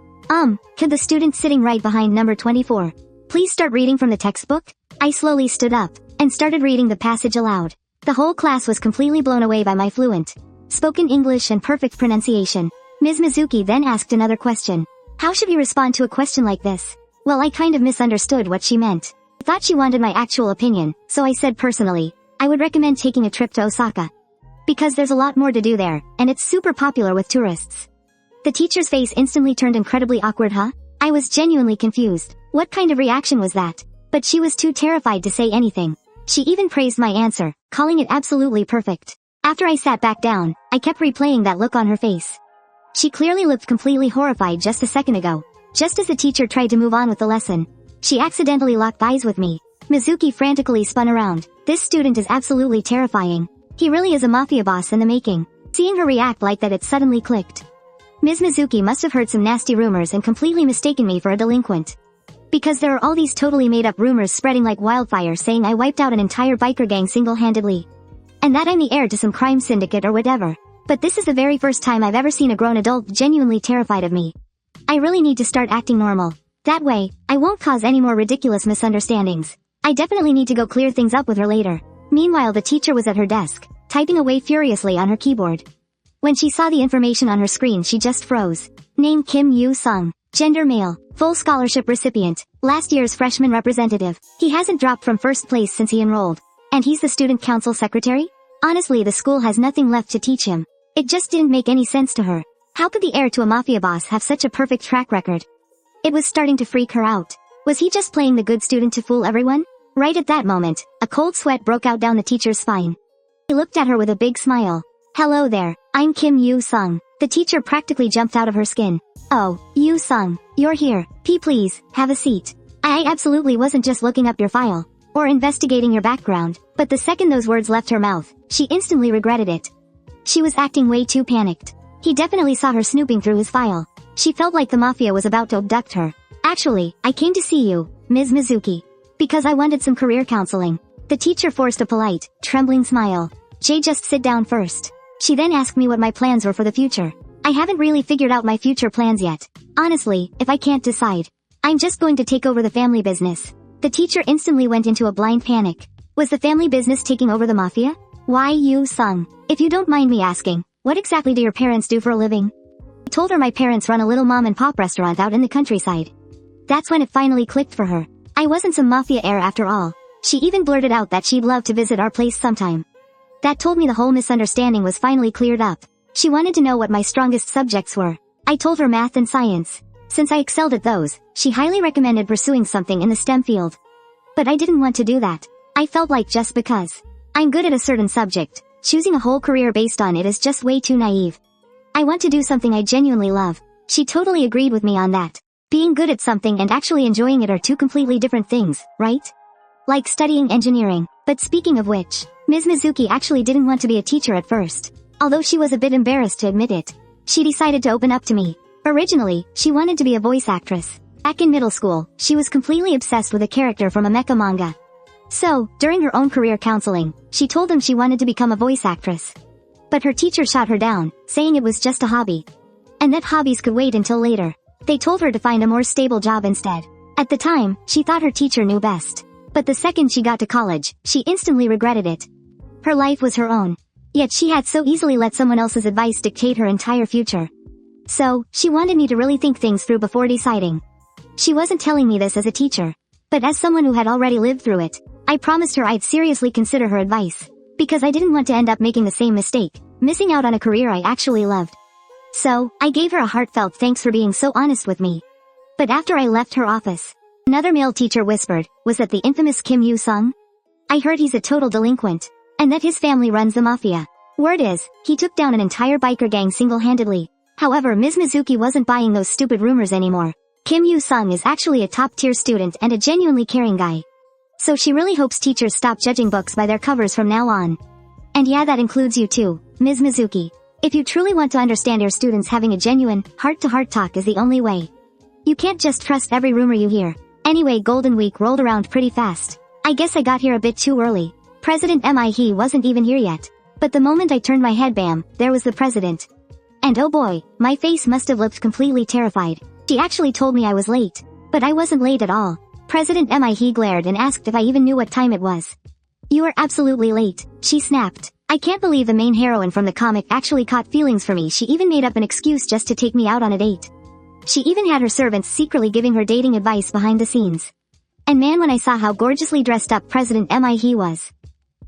Could the student sitting right behind number 24 please start reading from the textbook? I slowly stood up and started reading the passage aloud. The whole class was completely blown away by my fluent spoken English and perfect pronunciation. Ms. Mizuki then asked another question. How should we respond to a question like this? Well, I kind of misunderstood what she meant. I thought she wanted my actual opinion, so I said personally, I would recommend taking a trip to Osaka. Because there's a lot more to do there, and it's super popular with tourists. The teacher's face instantly turned incredibly awkward, huh? I was genuinely confused. What kind of reaction was that? But she was too terrified to say anything. She even praised my answer, calling it absolutely perfect. After I sat back down, I kept replaying that look on her face. She clearly looked completely horrified just a second ago. Just as the teacher tried to move on with the lesson, she accidentally locked eyes with me. Mizuki frantically spun around. This student is absolutely terrifying. He really is a mafia boss in the making. Seeing her react like that, it suddenly clicked. Ms. Mizuki must have heard some nasty rumors and completely mistaken me for a delinquent. Because there are all these totally made-up rumors spreading like wildfire saying I wiped out an entire biker gang single-handedly. And that I'm the heir to some crime syndicate or whatever. But this is the very first time I've ever seen a grown adult genuinely terrified of me. I really need to start acting normal. That way, I won't cause any more ridiculous misunderstandings. I definitely need to go clear things up with her later. Meanwhile, the teacher was at her desk, typing away furiously on her keyboard. When she saw the information on her screen, she just froze. Name Kim Yu-sung. Gender male. Full scholarship recipient. Last year's freshman representative. He hasn't dropped from first place since he enrolled. And he's the student council secretary? Honestly, the school has nothing left to teach him. It just didn't make any sense to her. How could the heir to a mafia boss have such a perfect track record? It was starting to freak her out. Was he just playing the good student to fool everyone? Right at that moment, a cold sweat broke out down the teacher's spine. He looked at her with a big smile. Hello there, I'm Kim Yu-sung. The teacher practically jumped out of her skin. Oh, Yu-sung, you're here. Please, have a seat. I absolutely wasn't just looking up your file, or investigating your background, but the second those words left her mouth, she instantly regretted it. She was acting way too panicked. He definitely saw her snooping through his file. She felt like the mafia was about to abduct her. Actually, I came to see you, Ms. Mizuki. Because I wanted some career counseling. The teacher forced a polite, trembling smile. Just sit down first. She then asked me what my plans were for the future. I haven't really figured out my future plans yet. Honestly, if I can't decide, I'm just going to take over the family business. The teacher instantly went into a blind panic. Was the family business taking over the mafia? Why Yu-sung? If you don't mind me asking, what exactly do your parents do for a living? I told her my parents run a little mom-and-pop restaurant out in the countryside. That's when it finally clicked for her. I wasn't some mafia heir after all. She even blurted out that she'd love to visit our place sometime. That told me the whole misunderstanding was finally cleared up. She wanted to know what my strongest subjects were. I told her math and science. Since I excelled at those, she highly recommended pursuing something in the STEM field. But I didn't want to do that. I felt like just because I'm good at a certain subject, choosing a whole career based on it is just way too naive. I want to do something I genuinely love. She totally agreed with me on that. Being good at something and actually enjoying it are two completely different things, right? Like studying engineering. But speaking of which, Ms. Mizuki actually didn't want to be a teacher at first. Although she was a bit embarrassed to admit it. She decided to open up to me. Originally, she wanted to be a voice actress. Back in middle school, she was completely obsessed with a character from a mecha manga. So, during her own career counseling, she told them she wanted to become a voice actress. But her teacher shot her down, saying it was just a hobby. And that hobbies could wait until later. They told her to find a more stable job instead. At the time, she thought her teacher knew best. But the second she got to college, she instantly regretted it. Her life was her own. Yet she had so easily let someone else's advice dictate her entire future. So, she wanted me to really think things through before deciding. She wasn't telling me this as a teacher. But as someone who had already lived through it, I promised her I'd seriously consider her advice. Because I didn't want to end up making the same mistake, missing out on a career I actually loved. So, I gave her a heartfelt thanks for being so honest with me. But after I left her office, another male teacher whispered, was that the infamous Kim Yu-sung? I heard he's a total delinquent, and that his family runs the mafia. Word is, he took down an entire biker gang single-handedly. However, Ms. Mizuki wasn't buying those stupid rumors anymore. Kim Yu-sung is actually a top-tier student and a genuinely caring guy. So she really hopes teachers stop judging books by their covers from now on. And yeah, that includes you too, Ms. Mizuki. If you truly want to understand your students, having a genuine, heart-to-heart talk is the only way. You can't just trust every rumor you hear. Anyway, Golden Week rolled around pretty fast. I guess I got here a bit too early. President he wasn't even here yet. But the moment I turned my head, bam, there was the president. And oh boy, my face must have looked completely terrified. She actually told me I was late. But I wasn't late at all. President He glared and asked if I even knew what time it was. You are absolutely late, she snapped. I can't believe the main heroine from the comic actually caught feelings for me. She even made up an excuse just to take me out on a date. She even had her servants secretly giving her dating advice behind the scenes. And man, when I saw how gorgeously dressed up President He was.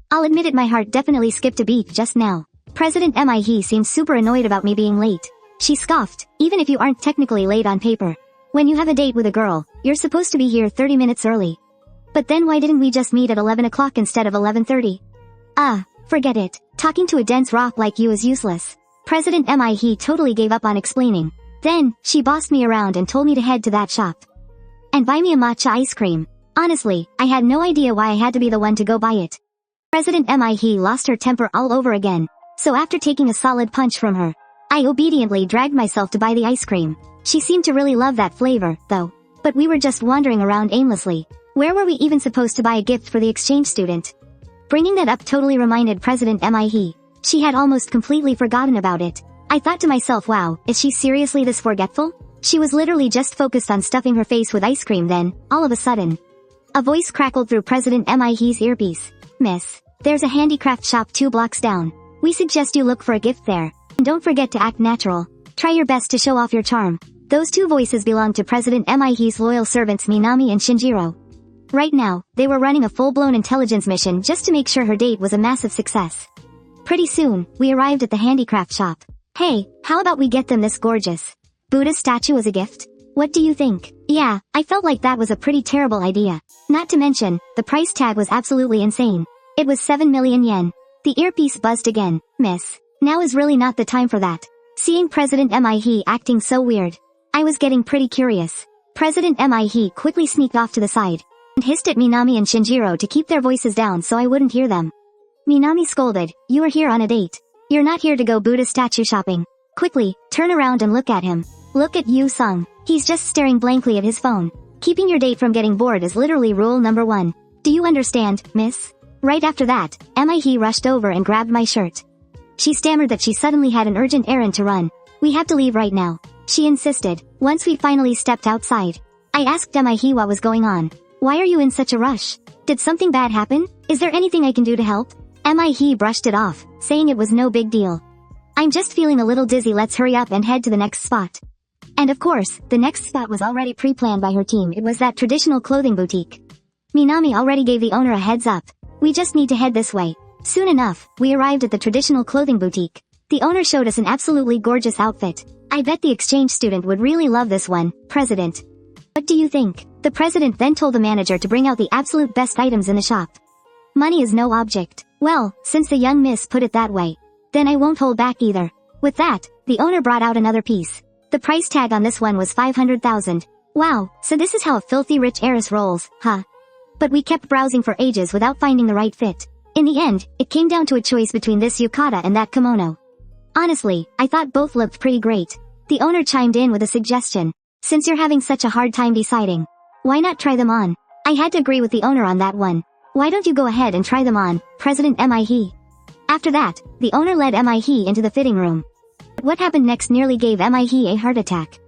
I'll admit it, my heart definitely skipped a beat just now. President He seemed super annoyed about me being late. She scoffed, even if you aren't technically late on paper. When you have a date with a girl, you're supposed to be here 30 minutes early. But then why didn't we just meet at 11 o'clock instead of 11:30? Forget it. Talking to a dense rock like you is useless. President He totally gave up on explaining. Then, she bossed me around and told me to head to that shop. And buy me a matcha ice cream. Honestly, I had no idea why I had to be the one to go buy it. President He lost her temper all over again. So after taking a solid punch from her, I obediently dragged myself to buy the ice cream. She seemed to really love that flavor, though. But we were just wandering around aimlessly. Where were we even supposed to buy a gift for the exchange student? Bringing that up totally reminded President He. She had almost completely forgotten about it. I thought to myself, wow, is she seriously this forgetful? She was literally just focused on stuffing her face with ice cream then, all of a sudden. A voice crackled through President He's earpiece. Miss, there's a handicraft shop 2 blocks down. We suggest you look for a gift there. And don't forget to act natural. Try your best to show off your charm. Those 2 voices belonged to President He's loyal servants Minami and Shinjiro. Right now, they were running a full-blown intelligence mission just to make sure her date was a massive success. Pretty soon, we arrived at the handicraft shop. Hey, how about we get them this gorgeous Buddha statue as a gift? What do you think? Yeah, I felt like that was a pretty terrible idea. Not to mention, the price tag was absolutely insane. It was 7 million yen. The earpiece buzzed again. Miss, now is really not the time for that. Seeing President He acting so weird, I was getting pretty curious. President He quickly sneaked off to the side and hissed at Minami and Shinjiro to keep their voices down so I wouldn't hear them. Minami scolded, you are here on a date. You're not here to go Buddha statue shopping. Quickly, turn around and look at him. Look at Yu Sung. He's just staring blankly at his phone. Keeping your date from getting bored is literally rule number 1. Do you understand, miss? Right after that, He rushed over and grabbed my shirt. She stammered that she suddenly had an urgent errand to run. We have to leave right now, she insisted. Once we finally stepped outside, I asked He what was going on. Why are you in such a rush? Did something bad happen? Is there anything I can do to help? He brushed it off, saying it was no big deal. I'm just feeling a little dizzy, let's hurry up and head to the next spot. And of course, the next spot was already pre-planned by her team. It was that traditional clothing boutique. Minami already gave the owner a heads up. We just need to head this way. Soon enough, we arrived at the traditional clothing boutique. The owner showed us an absolutely gorgeous outfit. I bet the exchange student would really love this one, President. What do you think? The president then told the manager to bring out the absolute best items in the shop. Money is no object. Well, since the young miss put it that way, then I won't hold back either. With that, the owner brought out another piece. The price tag on this one was 500,000. Wow, so this is how a filthy rich heiress rolls, huh? But we kept browsing for ages without finding the right fit. In the end, it came down to a choice between this yukata and that kimono. Honestly, I thought both looked pretty great. The owner chimed in with a suggestion. Since you're having such a hard time deciding, why not try them on? I had to agree with the owner on that one. Why don't you go ahead and try them on, President He? After that, the owner led He into the fitting room. But what happened next nearly gave He a heart attack.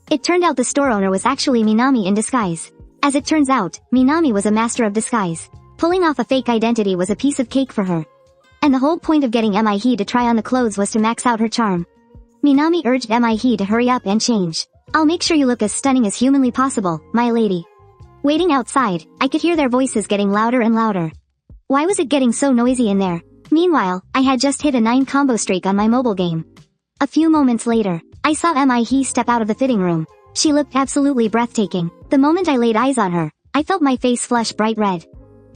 It turned out the store owner was actually Minami in disguise. As it turns out, Minami was a master of disguise. Pulling off a fake identity was a piece of cake for her. And the whole point of getting He to try on the clothes was to max out her charm. Minami urged He to hurry up and change. I'll make sure you look as stunning as humanly possible, my lady. Waiting outside, I could hear their voices getting louder and louder. Why was it getting so noisy in there? Meanwhile, I had just hit a 9 combo streak on my mobile game. A few moments later, I saw He step out of the fitting room. She looked absolutely breathtaking. The moment I laid eyes on her, I felt my face flush bright red.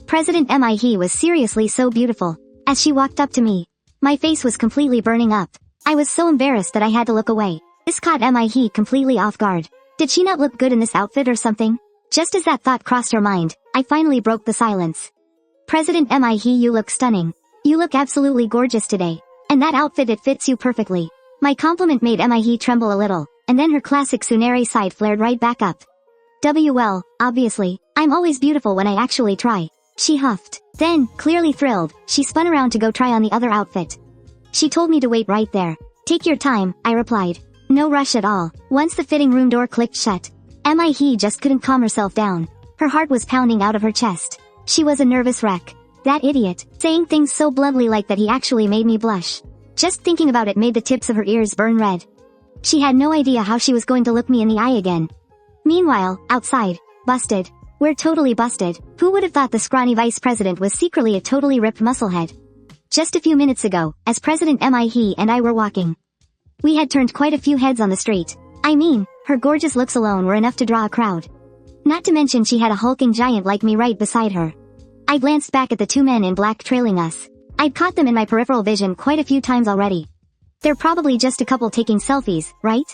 President He was seriously so beautiful. As she walked up to me, my face was completely burning up. I was so embarrassed that I had to look away. This caught He completely off guard. Did she not look good in this outfit or something? Just as that thought crossed her mind, I finally broke the silence. President He, you look stunning. You look absolutely gorgeous today. And that outfit, it fits you perfectly. My compliment made He tremble a little, and then her classic Tsunere side flared right back up. Well, obviously, I'm always beautiful when I actually try. She huffed. Then, clearly thrilled, she spun around to go try on the other outfit. She told me to wait right there. Take your time, I replied. No rush at all. Once the fitting room door clicked shut, He just couldn't calm herself down. Her heart was pounding out of her chest. She was a nervous wreck. That idiot, saying things so bluntly like that he actually made me blush. Just thinking about it made the tips of her ears burn red. She had no idea how she was going to look me in the eye again. Meanwhile, outside, busted. We're totally busted. Who would have thought the scrawny vice president was secretly a totally ripped musclehead? Just a few minutes ago, as President he and I were walking, we had turned quite a few heads on the street. I mean, her gorgeous looks alone were enough to draw a crowd. Not to mention she had a hulking giant like me right beside her. I glanced back at the two men in black trailing us. I'd caught them in my peripheral vision quite a few times already. They're probably just a couple taking selfies, right?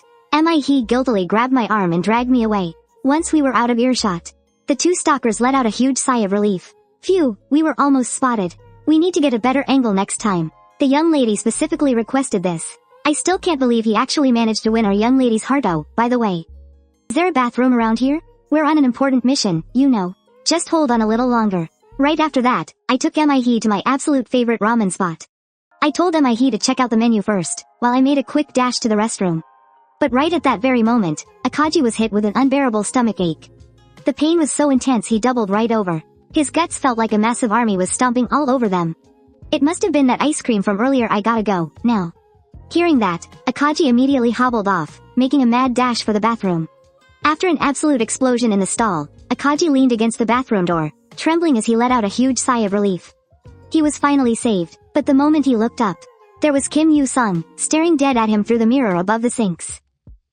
He guiltily grabbed my arm and dragged me away. Once we were out of earshot, the two stalkers let out a huge sigh of relief. Phew, we were almost spotted. We need to get a better angle next time. The young lady specifically requested this. I still can't believe he actually managed to win our young lady's heart. Oh, by the way, is there a bathroom around here? We're on an important mission, you know. Just hold on a little longer. Right after that, I took he to my absolute favorite ramen spot. I told he to check out the menu first, while I made a quick dash to the restroom. But right at that very moment, Akaji was hit with an unbearable stomach ache. The pain was so intense he doubled right over. His guts felt like a massive army was stomping all over them. It must have been that ice cream from earlier. I gotta go, now. Hearing that, Akaji immediately hobbled off, making a mad dash for the bathroom. After an absolute explosion in the stall, Akaji leaned against the bathroom door, trembling as he let out a huge sigh of relief. He was finally saved, but the moment he looked up, there was Kim Yu-sung, staring dead at him through the mirror above the sinks.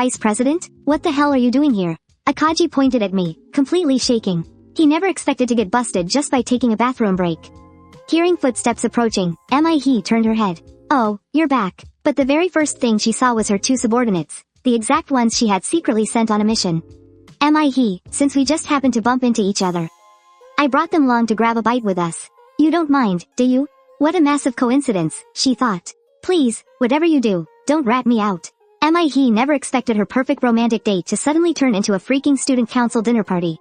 Vice President? What the hell are you doing here? Akaji pointed at me, completely shaking. He never expected to get busted just by taking a bathroom break. Hearing footsteps approaching, he turned her head. Oh, you're back. But the very first thing she saw was her two subordinates, the exact ones she had secretly sent on a mission. He, since we just happened to bump into each other, I brought them along to grab a bite with us. You don't mind, do you? What a massive coincidence, she thought. Please, whatever you do, don't rat me out. He never expected her perfect romantic date to suddenly turn into a freaking student council dinner party.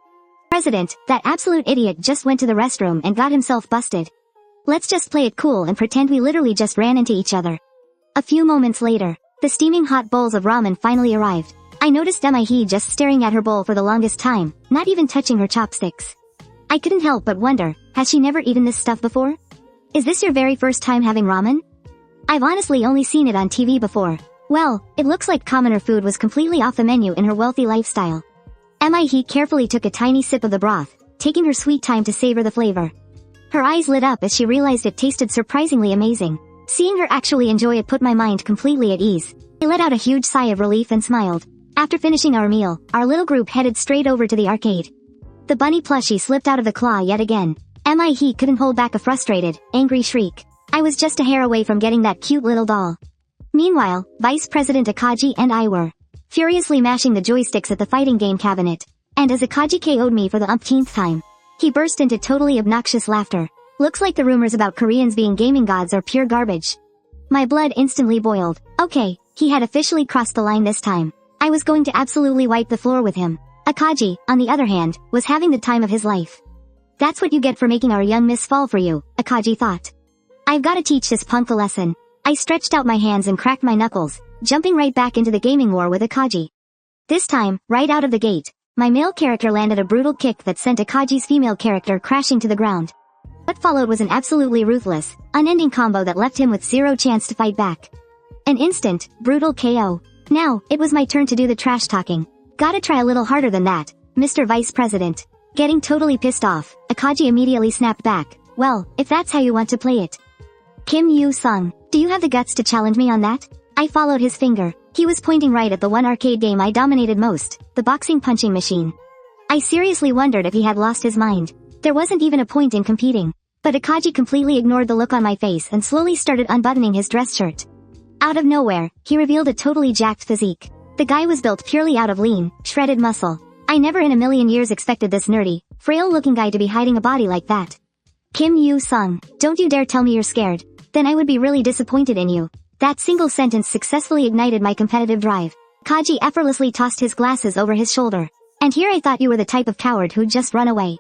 President, that absolute idiot just went to the restroom and got himself busted. Let's just play it cool and pretend we literally just ran into each other. A few moments later, the steaming hot bowls of ramen finally arrived. I noticed he just staring at her bowl for the longest time, not even touching her chopsticks. I couldn't help but wonder, has she never eaten this stuff before? Is this your very first time having ramen? I've honestly only seen it on TV before. Well, it looks like commoner food was completely off the menu in her wealthy lifestyle. He carefully took a tiny sip of the broth, taking her sweet time to savor the flavor. Her eyes lit up as she realized it tasted surprisingly amazing. Seeing her actually enjoy it put my mind completely at ease. I let out a huge sigh of relief and smiled. After finishing our meal, our little group headed straight over to the arcade. The bunny plushie slipped out of the claw yet again. He couldn't hold back a frustrated, angry shriek. I was just a hair away from getting that cute little doll. Meanwhile, Vice President Akaji and I were furiously mashing the joysticks at the fighting game cabinet. And as Akaji KO'd me for the umpteenth time, he burst into totally obnoxious laughter. Looks like the rumors about Koreans being gaming gods are pure garbage. My blood instantly boiled. Okay, he had officially crossed the line this time. I was going to absolutely wipe the floor with him. Akaji, on the other hand, was having the time of his life. That's what you get for making our young miss fall for you, Akaji thought. I've gotta teach this punk a lesson. I stretched out my hands and cracked my knuckles, jumping right back into the gaming war with Akaji. This time, right out of the gate, my male character landed a brutal kick that sent Akaji's female character crashing to the ground. What followed was an absolutely ruthless, unending combo that left him with zero chance to fight back. An instant, brutal KO. Now, it was my turn to do the trash talking. Gotta try a little harder than that, Mr. Vice President. Getting totally pissed off, Akaji immediately snapped back. Well, if that's how you want to play it. Kim Yu-sung, do you have the guts to challenge me on that? I followed his finger. He was pointing right at the one arcade game I dominated most, the boxing punching machine. I seriously wondered if he had lost his mind. There wasn't even a point in competing. But Akaji completely ignored the look on my face and slowly started unbuttoning his dress shirt. Out of nowhere, he revealed a totally jacked physique. The guy was built purely out of lean, shredded muscle. I never in a million years expected this nerdy, frail-looking guy to be hiding a body like that. Kim Yu-sung, don't you dare tell me you're scared. Then I would be really disappointed in you. That single sentence successfully ignited my competitive drive. Akaji effortlessly tossed his glasses over his shoulder. And here I thought you were the type of coward who'd just run away.